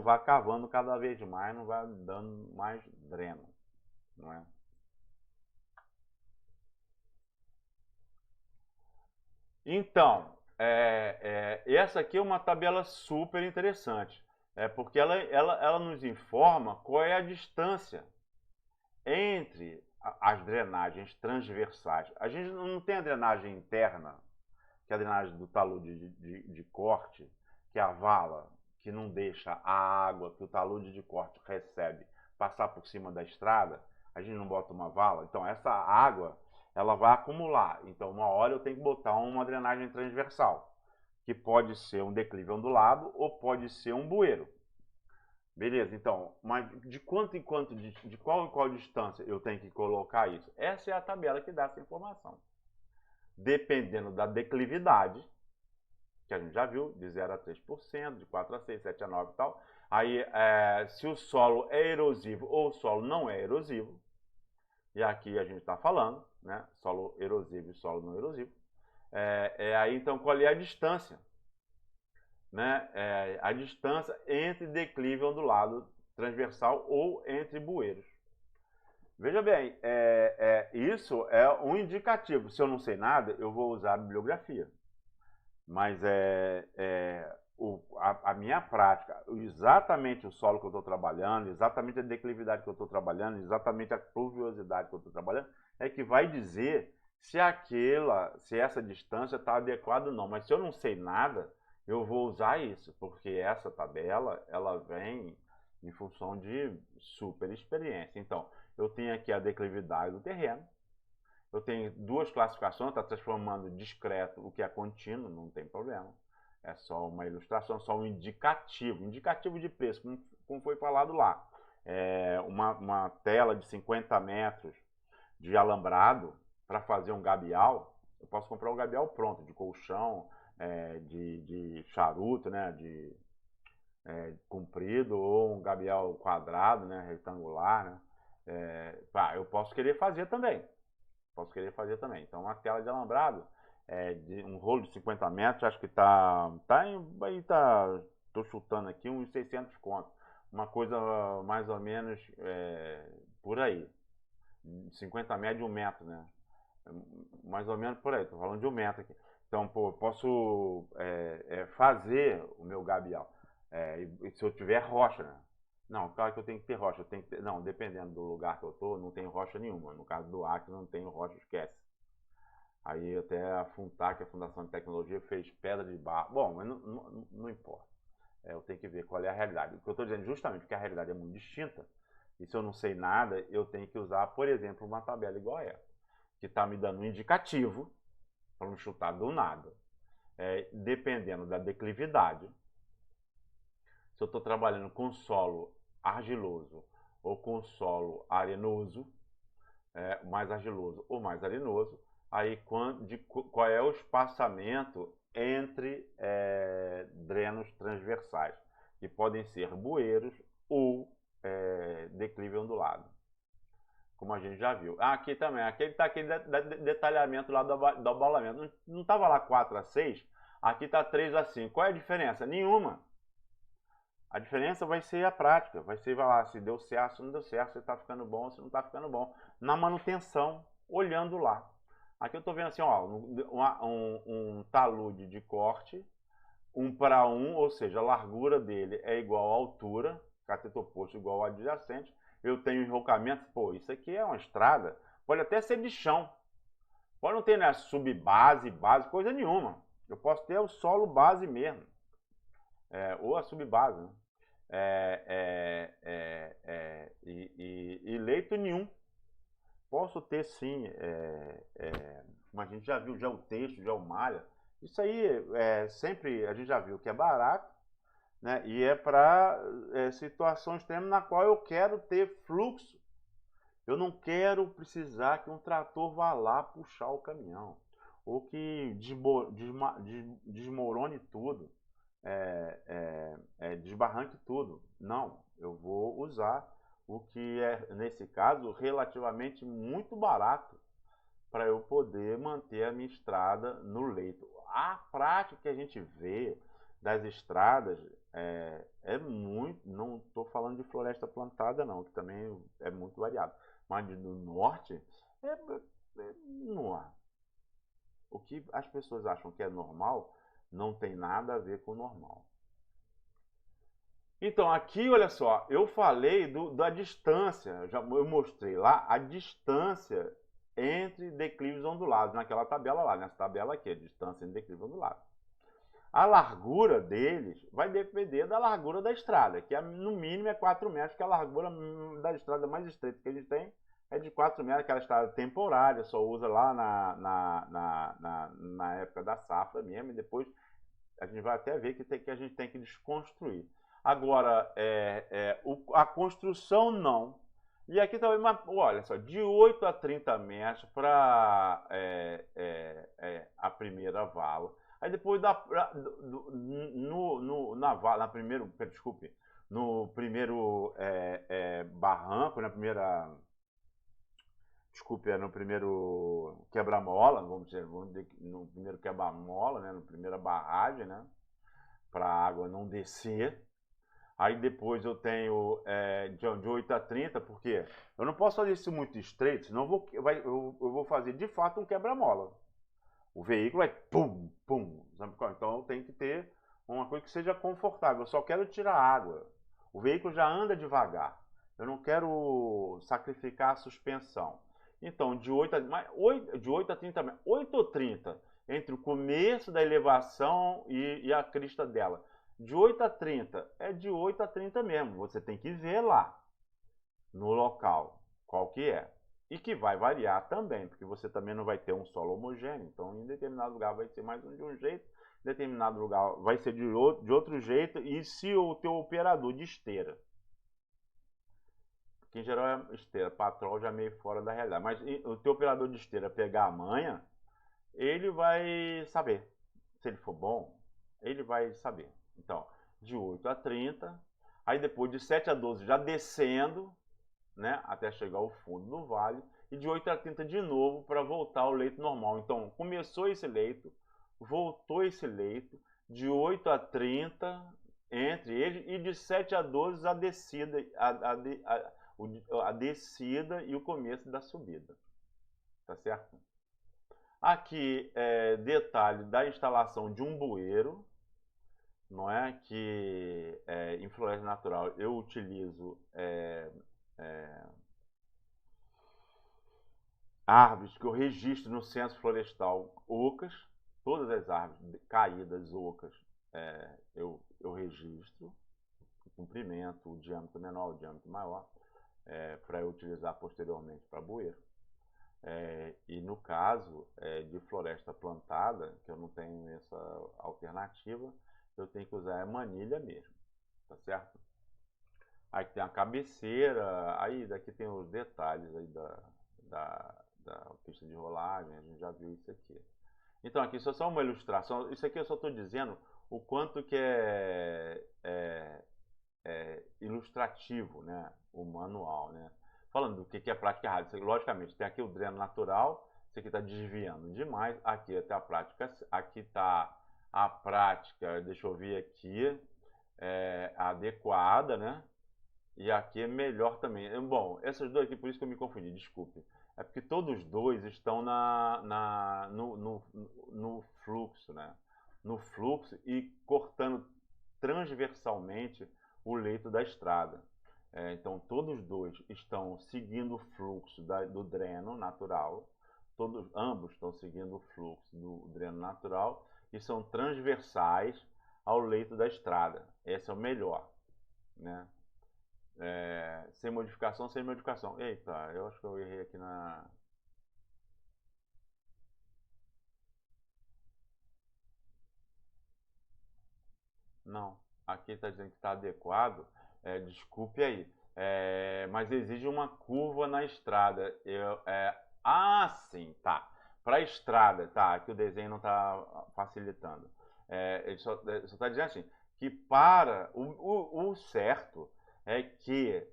vá cavando cada vez mais, não vá dando mais dreno, não é? Então, essa aqui é uma tabela super interessante, porque ela nos informa qual é a distância entre as drenagens transversais. A gente não tem a drenagem interna, que é a drenagem do talude de corte, que é a vala, que não deixa a água que o talude de corte recebe passar por cima da estrada. A gente não bota uma vala, então essa água ela vai acumular. Então, uma hora eu tenho que botar uma drenagem transversal, que pode ser um declive ondulado ou pode ser um bueiro. Beleza, então, mas de quanto em quanto, de qual em qual distância eu tenho que colocar isso? Essa é a tabela que dá essa informação. Dependendo da declividade, que a gente já viu, de 0 a 3%, de 4 a 6, 7 a 9 e tal. Aí, se o solo é erosivo ou o solo não é erosivo, e aqui a gente está falando, né, solo erosivo e solo não erosivo, aí então qual é a distância? Né, a distância entre declive ondulado transversal ou entre bueiros. Veja bem, isso é um indicativo. Se eu não sei nada, eu vou usar a bibliografia. Mas a minha prática, exatamente o solo que eu estou trabalhando, exatamente a declividade que eu estou trabalhando, exatamente a pluviosidade que eu estou trabalhando, é que vai dizer se essa distância está adequada ou não. Mas se eu não sei nada, eu vou usar isso, porque essa tabela, ela vem em função de super experiência. Então, eu tenho aqui a declividade do terreno, eu tenho duas classificações, está transformando discreto o que é contínuo, não tem problema. É só uma ilustração, só um indicativo de preço, como foi falado lá. Uma tela de 50 metros de alambrado para fazer um gabial, eu posso comprar um gabial pronto, de colchão, de charuto, né, de comprido, ou um gabial quadrado, né, retangular, né. Eu posso querer fazer também. Então, uma tela de alambrado, de um rolo de 50 metros, acho que tô chutando aqui uns 600 conto. Uma coisa mais ou menos por aí. 50 metros de 1 metro, né? Mais ou menos por aí, tô falando de 1 metro aqui. Então, pô, eu posso fazer o meu gabial. Se eu tiver rocha, né? Não, claro que eu tenho que ter rocha. Não, dependendo do lugar que eu tô, não tem rocha nenhuma. No caso do Acre, não tem rocha, esquece. Aí até a FUNTAC, a Fundação de Tecnologia, fez pedra de barro. Bom, mas não importa. Eu tenho que ver qual é a realidade. O que eu estou dizendo justamente porque a realidade é muito distinta. E se eu não sei nada, eu tenho que usar, por exemplo, uma tabela igual a essa, que está me dando um indicativo, para não chutar do nada, dependendo da declividade. Se eu estou trabalhando com solo argiloso ou com solo arenoso, mais argiloso ou mais arenoso, aí qual é o espaçamento entre drenos transversais, que podem ser bueiros ou declive ondulado, como a gente já viu. Aqui também, aqui está aquele detalhamento lá do abaulamento. Não estava lá 4 a 6, aqui está 3 a 5. Qual é a diferença? Nenhuma. A diferença vai ser a prática, vai lá, se deu certo, se não deu certo, se está ficando bom, se não está ficando bom. Na manutenção, olhando lá. Aqui eu estou vendo assim, ó, um talude de corte, 1 para 1, ou seja, a largura dele é igual à altura, cateto oposto igual ao adjacente, eu tenho enrocamento, pô, isso aqui é uma estrada, pode até ser de chão, pode não ter, né, subbase, base, coisa nenhuma. Eu posso ter o solo base mesmo, ou a subbase, né? E leito nenhum. Posso ter sim, mas a gente já viu já o texto, já o malha. Isso aí sempre a gente já viu que é barato, né? E é para situações extremas na qual eu quero ter fluxo. Eu não quero precisar que um trator vá lá puxar o caminhão ou que desmorone tudo, desbarranque tudo. Não, eu vou usar o que é, nesse caso, relativamente muito barato para eu poder manter a minha estrada no leito. A prática que a gente vê das estradas é muito, não estou falando de floresta plantada não, que também é muito variado, mas no norte não há. O que as pessoas acham que é normal não tem nada a ver com normal. Então, aqui, olha só, eu falei da distância, eu mostrei lá a distância entre declives ondulados, naquela tabela lá, nessa tabela aqui, a distância entre declives ondulados. A largura deles vai depender da largura da estrada, que no mínimo é 4 metros, que a largura da estrada mais estreita que a gente tem é de 4 metros, aquela estrada temporária, só usa lá na época da safra mesmo, e depois a gente vai até ver que a gente tem que desconstruir. Agora, a construção não. E aqui também, olha só, de 8 a 30 metros para a primeira vala. Aí depois no primeiro barranco, no primeiro quebra-mola, vamos dizer, no primeiro quebra-mola, né, no primeira barragem, né, para a água não descer. Aí depois eu tenho de 8 a 30, porque eu não posso fazer isso muito estreito, senão eu vou fazer de fato um quebra-mola. O veículo vai pum, pum. Então eu tenho que ter uma coisa que seja confortável. Eu só quero tirar água. O veículo já anda devagar. Eu não quero sacrificar a suspensão. Então, de 8 a 30, 8 ou 30, entre o começo da elevação e a crista dela. De 8 a 30, é de 8 a 30 mesmo. Você tem que ver lá, no local, qual que é. E que vai variar também, porque você também não vai ter um solo homogêneo. Então, em determinado lugar vai ser mais de um jeito, em determinado lugar vai ser de outro jeito. E se o teu operador de esteira, que em geral é esteira, patrol já é meio fora da realidade, mas o teu operador de esteira pegar a manha, ele vai saber. Se ele for bom, ele vai saber. Então, de 8 a 30, aí depois de 7 a 12 já descendo, né, até chegar ao fundo do vale, e de 8 a 30 de novo para voltar ao leito normal. Então, começou esse leito, voltou esse leito, de 8 a 30 entre eles, e de 7 a 12 a descida, a descida e o começo da subida. Tá certo? Aqui, detalhe da instalação de um bueiro, não é? Que em floresta natural eu utilizo árvores que eu registro no Censo Florestal ocas, todas as árvores caídas ocas eu registro, o comprimento, o diâmetro menor, o diâmetro maior, para eu utilizar posteriormente para bueiro. E no caso de floresta plantada, que eu não tenho essa alternativa, eu tenho que usar a manilha mesmo, tá certo? Aí tem a cabeceira, aí daqui tem os detalhes aí da pista de rolagem, a gente já viu isso aqui. Então aqui isso é só uma ilustração, isso aqui eu só estou dizendo o quanto que é ilustrativo, né, o manual, né? Falando do que é prática errada, logicamente tem aqui o dreno natural, isso aqui está desviando demais, aqui está a prática, aqui está a prática, deixa eu ver aqui, adequada, né? E aqui é melhor também. Bom, essas duas aqui, por isso que eu me confundi, desculpe. É porque todos dois estão no fluxo, né? No fluxo e cortando transversalmente o leito da estrada. Então, todos dois estão seguindo o fluxo do dreno natural, ambos estão seguindo o fluxo do dreno natural e são transversais ao leito da estrada. Esse é o melhor, né? Sem modificação, sem modificação. Eita, eu acho que eu errei aqui na... Não, aqui está dizendo que está adequado. Desculpe aí. Mas exige uma curva na estrada. Sim, tá. Para a estrada, tá. Aqui o desenho não está facilitando. Ele só está dizendo assim, que para o certo é que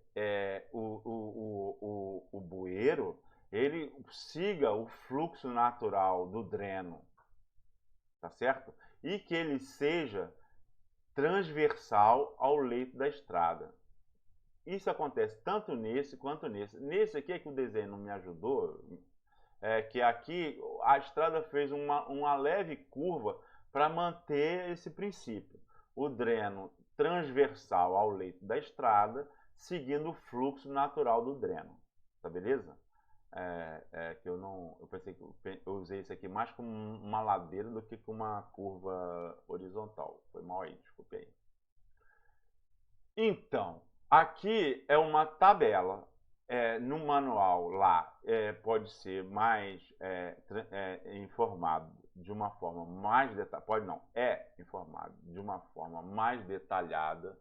o bueiro ele siga o fluxo natural do dreno, tá certo? E que ele seja transversal ao leito da estrada. Isso acontece tanto nesse quanto nesse. Nesse aqui é que o desenho não me ajudou, que aqui a estrada fez uma leve curva para manter esse princípio. O dreno transversal ao leito da estrada, seguindo o fluxo natural do dreno. Tá beleza? Que eu pensei que eu usei isso aqui mais como uma ladeira do que com uma curva horizontal. Foi mal aí, desculpe aí. Então, aqui é uma tabela. No manual lá pode ser mais informado de uma forma mais detalhada. Pode não, informado de uma forma mais detalhada.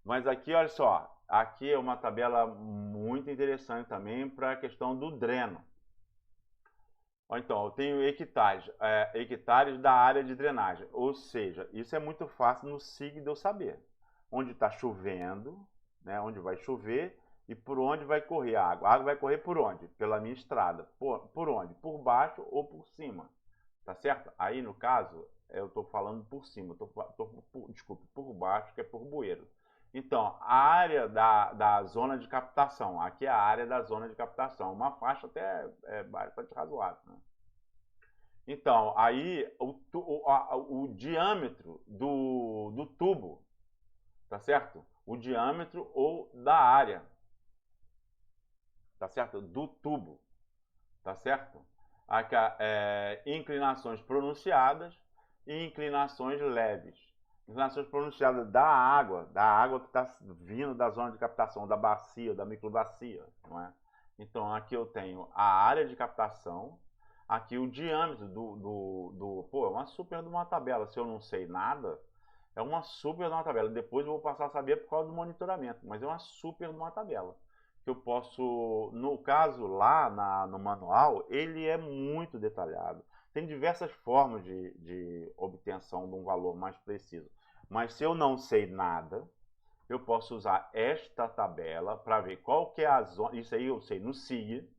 Mas aqui, olha só, aqui é uma tabela muito interessante também para a questão do dreno. Então, eu tenho hectares da área de drenagem, ou seja, isso é muito fácil no SIG de eu saber. Onde está chovendo, né, onde vai chover e por onde vai correr a água. A água vai correr por onde? Pela minha estrada. Por onde? Por baixo ou por cima. Tá certo? Aí, no caso, eu estou falando por cima, desculpe, por baixo, que é por bueiro. Então, a área da zona de captação, aqui é a área da zona de captação, uma faixa até bastante razoável, né? Então, aí o diâmetro do tubo, tá certo? O diâmetro ou da área, tá certo? Do tubo, tá certo? Aqui, inclinações pronunciadas e inclinações leves. Inclinações pronunciadas da água que está vindo da zona de captação, da bacia, da microbacia, não é? Então, aqui eu tenho a área de captação, aqui o diâmetro Pô, é uma super de uma tabela. Se eu não sei nada, é uma super de uma tabela. Depois eu vou passar a saber por causa do monitoramento, mas é uma super de uma tabela. Que eu posso, no caso lá no manual, ele é muito detalhado. Tem diversas formas de obtenção de um valor mais preciso. Mas se eu não sei nada, eu posso usar esta tabela para ver qual que é a zona. Isso aí eu sei no SIG.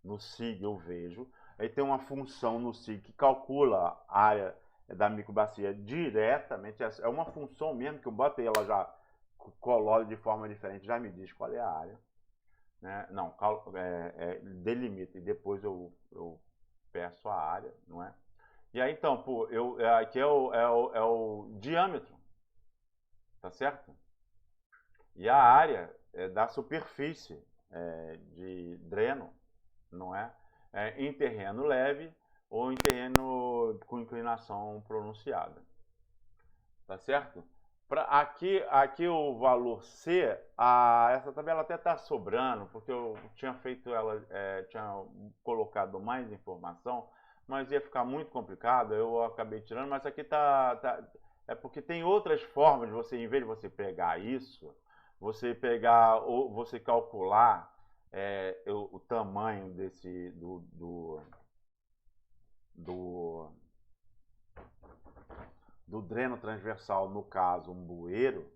No SIG eu vejo. Aí tem uma função no SIG que calcula a área da microbacia diretamente. É uma função mesmo que eu botei, ela já coloca de forma diferente, já me diz qual é a área. Né? Não, delimita e depois eu peço a área, não é? E aí então, pô, aqui é o diâmetro, tá certo? E a área da superfície de dreno, não é? Em terreno leve ou em terreno com inclinação pronunciada, tá certo? Aqui o valor C, essa tabela até está sobrando, porque eu tinha feito ela, tinha colocado mais informação, mas ia ficar muito complicado, eu acabei tirando, mas aqui é porque tem outras formas de você, em vez de você pegar isso, você pegar, ou você calcular o tamanho do dreno transversal, no caso um bueiro,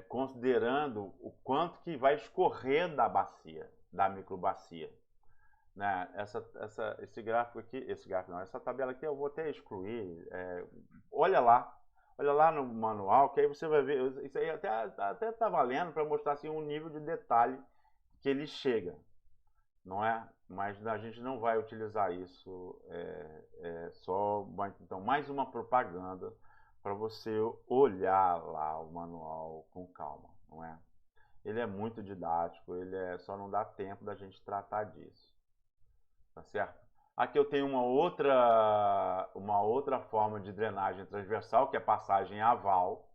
considerando o quanto que vai escorrer da bacia, da microbacia. Né? Esse gráfico aqui, essa tabela aqui eu vou até excluir. Olha lá no manual, que aí você vai ver, isso aí até tá valendo para mostrar assim, um nível de detalhe que ele chega, não é? Mas a gente não vai utilizar isso então mais uma propaganda para você olhar lá o manual com calma, não é? Ele é muito didático, só não dá tempo da gente tratar disso, tá certo? Aqui eu tenho uma outra forma de drenagem transversal, que é passagem aval,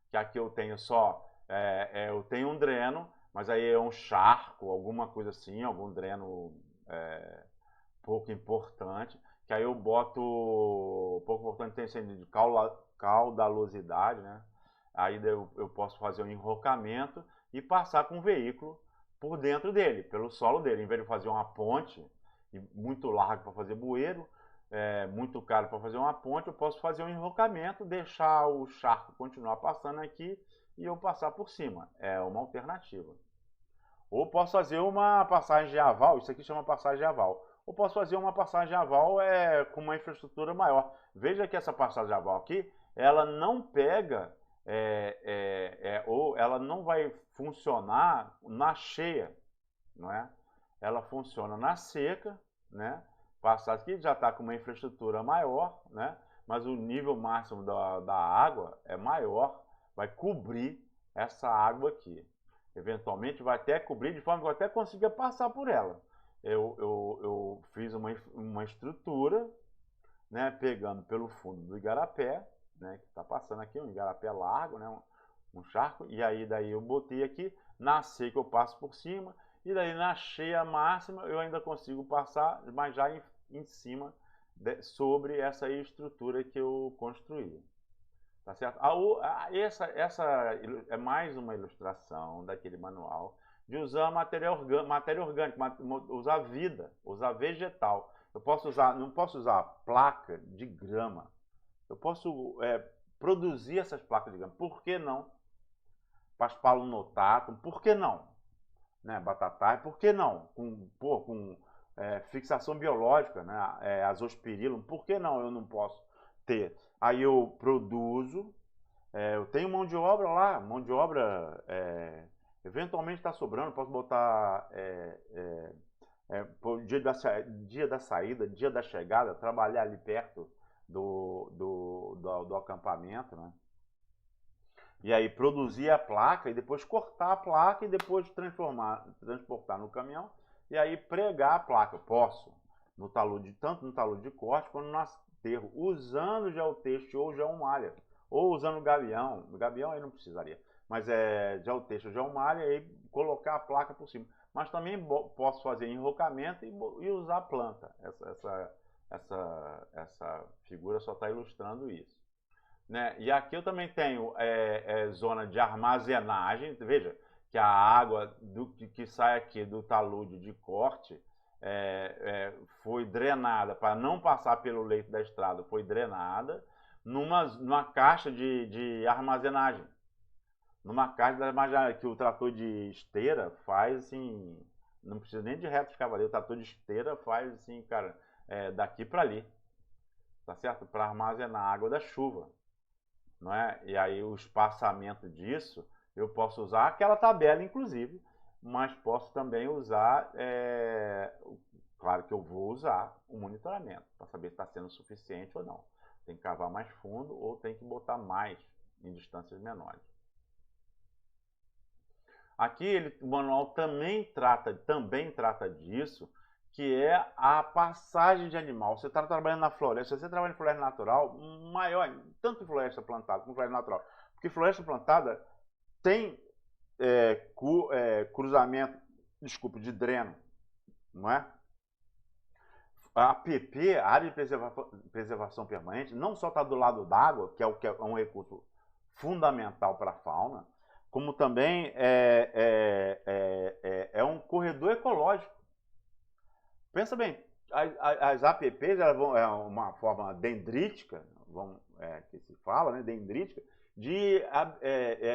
que aqui eu tenho eu tenho um dreno, mas aí é um charco, alguma coisa assim, algum dreno pouco importante, que aí eu boto, pouco importante tem sentido de caudalosidade, né? Aí eu posso fazer um enrocamento e passar com o veículo por dentro dele, pelo solo dele, em vez de fazer uma ponte muito larga para fazer bueiro, muito caro para fazer uma ponte, eu posso fazer um enrocamento, deixar o charco continuar passando aqui e eu passar por cima. É uma alternativa. Ou posso fazer uma passagem de aval, isso aqui chama passagem de aval. Ou posso fazer uma passagem de aval com uma infraestrutura maior. Veja que essa passagem de aval aqui, ela não pega, ou ela não vai funcionar na cheia, não é? Ela funciona na seca, né? Passar aqui já está com uma infraestrutura maior, né? Mas o nível máximo da água é maior, vai cobrir essa água aqui. Eventualmente vai até cobrir de forma que eu até consiga passar por ela. Eu fiz uma estrutura, né, pegando pelo fundo do igarapé, né, que está passando aqui, um igarapé largo, né, um charco, e aí daí eu botei aqui, na seca eu passo por cima, e daí na cheia máxima eu ainda consigo passar, mas já em cima, sobre essa estrutura que eu construí. Tá certo? Essa é mais uma ilustração daquele manual de usar matéria orgânica, usar vida, usar vegetal. Não posso usar placa de grama. Eu posso produzir essas placas de grama. Por que não? Paspalum notatum, por que não? Né? Batatai, por que não? Com fixação biológica, né? Azospirillum, por que não eu não posso ter? Aí eu produzo, eu tenho mão de obra lá, eventualmente está sobrando, posso botar dia da saída, dia da chegada, trabalhar ali perto do acampamento, né? E aí produzir a placa e depois cortar a placa e depois transportar no caminhão e aí pregar a placa. Eu posso, tanto no talude de corte quanto no aterro, usando geotexto ou geomalha, ou usando gabião. Gabião aí não precisaria, mas geotexto ou geomalha e aí colocar a placa por cima. Mas também posso fazer enrocamento e usar planta. Essa figura só está ilustrando isso. Né? E aqui eu também tenho zona de armazenagem. Veja que a água que sai aqui do talude de corte foi drenada, para não passar pelo leito da estrada, foi drenada numa caixa de armazenagem. Numa caixa de armazenagem que o trator de esteira faz assim, não precisa nem de reto escavadeiro, o trator de esteira faz assim, cara, daqui para ali, tá certo? Para armazenar a água da chuva. Não é? E aí o espaçamento disso, eu posso usar aquela tabela, inclusive, mas posso também usar, claro que eu vou usar o monitoramento, para saber se está sendo suficiente ou não. Tem que cavar mais fundo ou tem que botar mais em distâncias menores. Aqui o manual também trata disso, que é a passagem de animal. Você está trabalhando na floresta, se você trabalha em floresta natural, maior, tanto floresta plantada como floresta natural, porque floresta plantada tem cruzamento, de dreno, não é? A APP, a área de preservação permanente, não só está do lado d'água, que é um recurso fundamental para a fauna, como também é um corredor ecológico. Pensa bem, as APPs elas é uma forma dendrítica, que se fala, né, dendrítica, de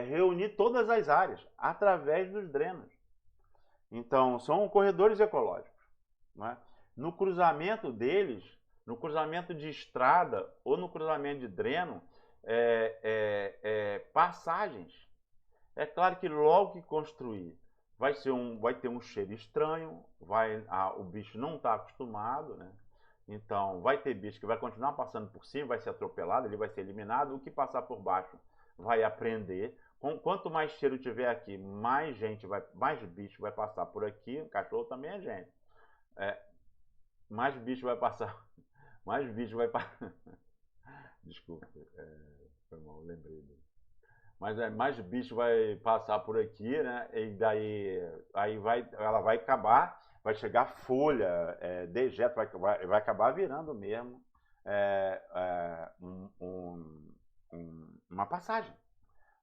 reunir todas as áreas através dos drenos. Então, são corredores ecológicos. Não é? No cruzamento deles, no cruzamento de estrada ou no cruzamento de dreno, passagens. É claro que logo que construir, vai ter um cheiro estranho, o bicho não está acostumado, né? Então, vai ter bicho que vai continuar passando por cima, vai ser atropelado, ele vai ser eliminado. O que passar por baixo vai aprender. Quanto mais cheiro tiver aqui, mais bicho vai passar por aqui. O cachorro também é gente. Mais bicho vai passar. Mais bicho vai passar. Desculpa, foi mal, lembrei dele. Mas mais bicho vai passar por aqui, né? E daí ela vai acabar, vai chegar folha, dejeto, vai acabar virando mesmo uma passagem.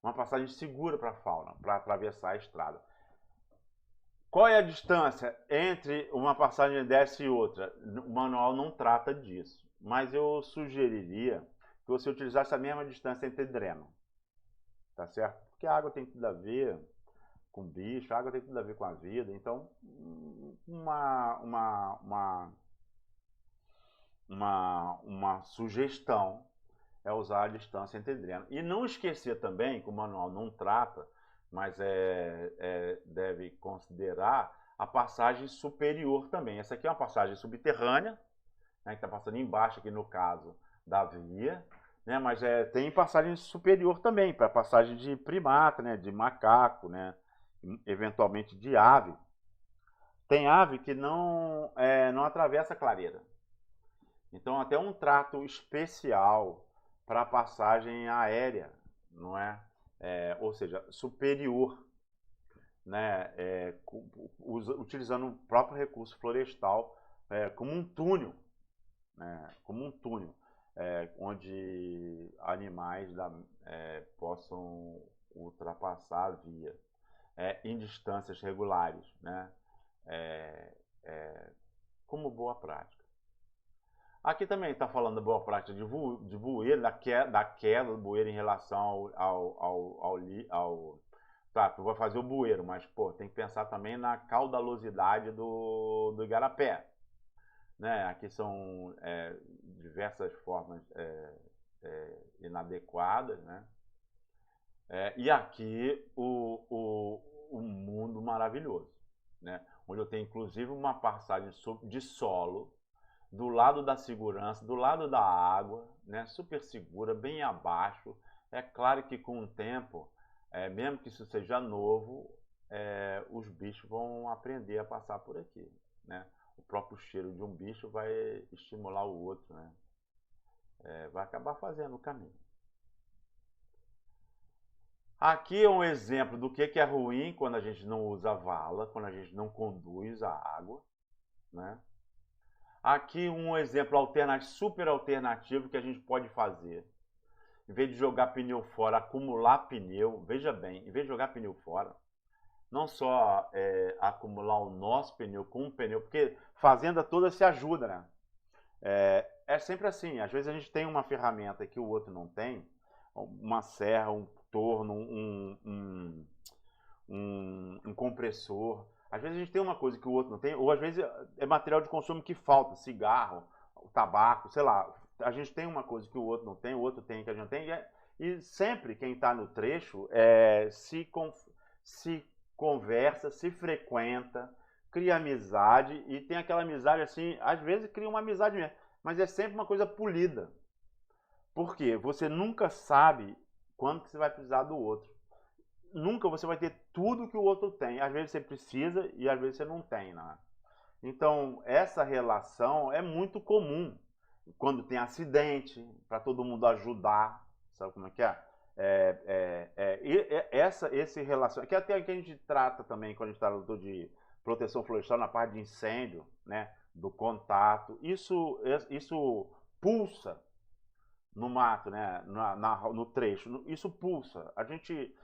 Uma passagem segura para a fauna, para atravessar a estrada. Qual é a distância entre uma passagem dessa e outra? O manual não trata disso, mas eu sugeriria que você utilizasse a mesma distância entre dreno. Tá certo? Porque a água tem tudo a ver com bicho, a água tem tudo a ver com a vida. Então, uma sugestão é usar a distância entre dreno. E não esquecer também, que o manual não trata, mas deve considerar a passagem superior também. Essa aqui é uma passagem subterrânea, né, que está passando embaixo, aqui no caso da via, né, mas tem passagem superior também, para passagem de primata, né, de macaco, né, eventualmente de ave. Tem ave que não atravessa a clareira. Então, até um trato especial para a passagem aérea, não é? Ou seja, superior, né? Utilizando o próprio recurso florestal como um túnel, né? Como um túnel, onde animais possam ultrapassar a via em distâncias regulares, né? Como boa prática. Aqui também está falando da boa prática de bueiro, da queda do bueiro em relação ao tá, tu vai fazer o bueiro, mas pô, tem que pensar também na caudalosidade do igarapé, né? Aqui são diversas formas inadequadas, né? E aqui o mundo maravilhoso, né? Onde eu tenho inclusive uma passagem de solo do lado da segurança, do lado da água, né? Super segura, bem abaixo. É claro que com o tempo, mesmo que isso seja novo, os bichos vão aprender a passar por aqui, né? O próprio cheiro de um bicho vai estimular o outro, né? Vai acabar fazendo o caminho. Aqui é um exemplo do que é ruim quando a gente não usa vala, quando a gente não conduz a água, né? Aqui um exemplo alternativo, super alternativo que a gente pode fazer. Em vez de jogar pneu fora, acumular pneu, veja bem, em vez de jogar pneu fora, não só acumular o nosso pneu com um pneu, porque fazenda toda se ajuda, né? É sempre assim, às vezes a gente tem uma ferramenta que o outro não tem, uma serra, um torno, um compressor. Às vezes a gente tem uma coisa que o outro não tem, ou às vezes é material de consumo que falta, cigarro, tabaco, sei lá. A gente tem uma coisa que o outro não tem, o outro tem que a gente não tem. E sempre quem está no trecho se conversa, se frequenta, cria amizade, e tem aquela amizade assim, às vezes cria uma amizade mesmo, mas é sempre uma coisa polida. Por quê? Você nunca sabe quando que você vai precisar do outro. Nunca você vai ter tudo que o outro tem. Às vezes você precisa e às vezes você não tem, né? Então, essa relação é muito comum. Quando tem acidente, para todo mundo ajudar, sabe como é que é? Esse relação, que até que a gente trata também quando a gente trata de proteção florestal na parte de incêndio, né? Do contato, isso pulsa no mato, né? No trecho, isso pulsa. A gente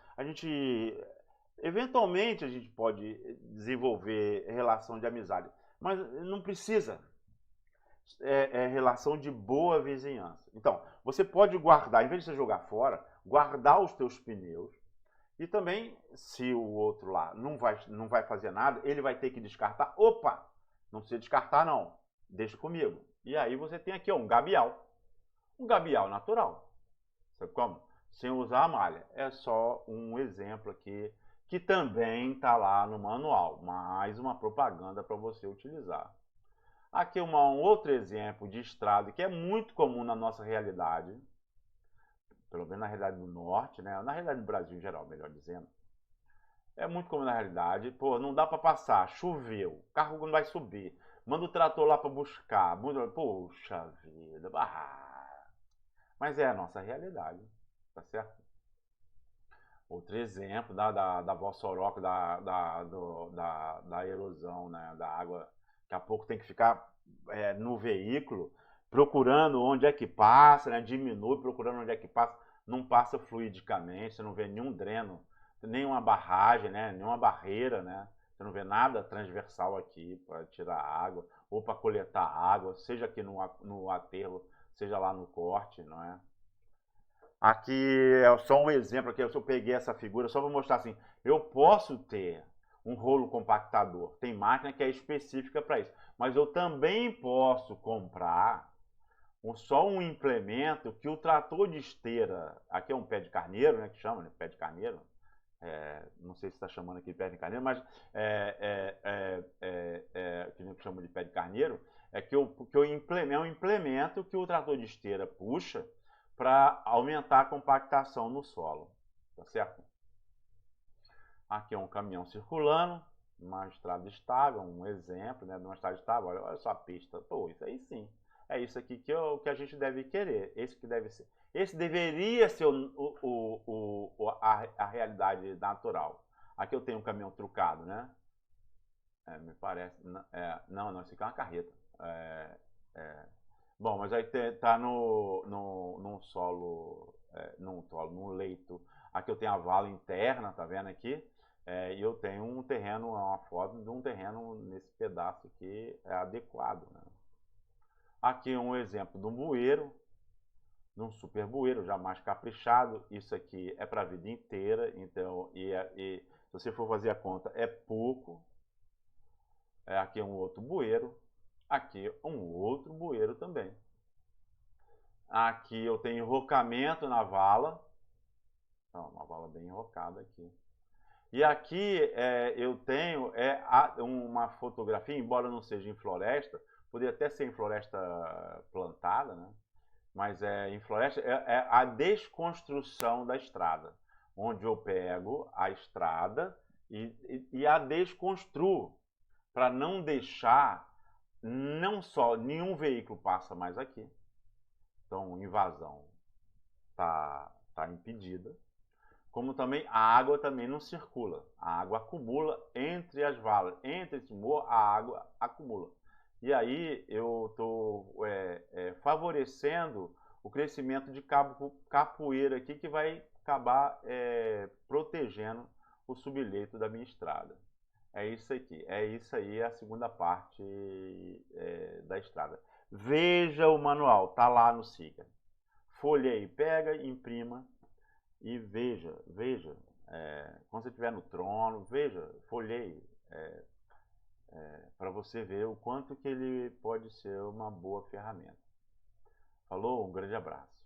eventualmente a gente pode desenvolver relação de amizade, mas não precisa. Relação de boa vizinhança. Então, você pode guardar, em vez de você jogar fora, guardar os teus pneus, e também, se o outro lá não vai fazer nada, ele vai ter que descartar. Opa, não precisa descartar não, deixa comigo. E aí você tem aqui um gabial natural. Sabe como? Sem usar a malha. É só um exemplo aqui que também está lá no manual, mais uma propaganda para você utilizar. Aqui um outro exemplo de estrada que é muito comum na nossa realidade, pelo menos na realidade do norte, né? Na realidade do Brasil em geral, melhor dizendo. É muito comum na realidade. Pô, não dá para passar, choveu, o carro não vai subir. Manda o trator lá para buscar. Poxa vida. Mas é a nossa realidade, tá certo? Outro exemplo da Vossoroca, da erosão, né, da água. Daqui a pouco tem que ficar no veículo, procurando onde é que passa, né, diminui, procurando onde é que passa. Não passa fluidicamente, você não vê nenhum dreno, nenhuma barragem, né, nenhuma barreira, né? Você não vê nada transversal aqui para tirar água ou para coletar água, seja aqui no aterro, seja lá no corte, não é? Aqui é só um exemplo, aqui eu peguei essa figura só para mostrar assim, eu posso ter um rolo compactador, tem máquina que é específica para isso, mas eu também posso comprar só um implemento que o trator de esteira, aqui é um pé de carneiro, né, que chama, né, pé de carneiro, não sei se está chamando aqui de pé de carneiro, mas que a gente chama de pé de carneiro, é que é um implemento que o trator de esteira puxa para aumentar a compactação no solo, tá certo? Aqui é um caminhão circulando, uma estrada estável, um exemplo, né, de uma estrada estável. Olha só a pista, pô, isso aí sim. É isso aqui que a gente deve querer, esse que deve ser. Esse deveria ser a realidade natural. Aqui eu tenho um caminhão trucado, né? Me parece. Não, isso aqui é uma carreta. É, Bom, mas aí tá num solo, num leito. Aqui eu tenho a vala interna, tá vendo aqui? E eu tenho um terreno, uma foto de um terreno nesse pedaço aqui adequado, né? Aqui um exemplo de um bueiro, de um super bueiro, já mais caprichado. Isso aqui é para a vida inteira, então, e se você for fazer a conta, é pouco. Aqui um outro bueiro, aqui um outro bueiro também. Aqui eu tenho enrocamento na vala. Então, uma vala bem enrocada aqui. E aqui eu tenho uma fotografia, embora não seja em floresta, poderia até ser em floresta plantada, né? Mas em floresta é a desconstrução da estrada, onde eu pego a estrada e a desconstruo, para não deixar, não só nenhum veículo passa mais aqui, então invasão tá impedida, como também a água também não circula. A água acumula entre as valas, entre esse morro, a água acumula. E aí eu estou favorecendo o crescimento de capoeira aqui, que vai acabar protegendo o subleito da minha estrada. É isso aqui, é isso aí a segunda parte da estrada. Veja o manual, tá lá no SIGA. Folheie, pega, imprima e veja. Quando você estiver no trono, veja, folheie, para você ver o quanto que ele pode ser uma boa ferramenta. Falou? Um grande abraço.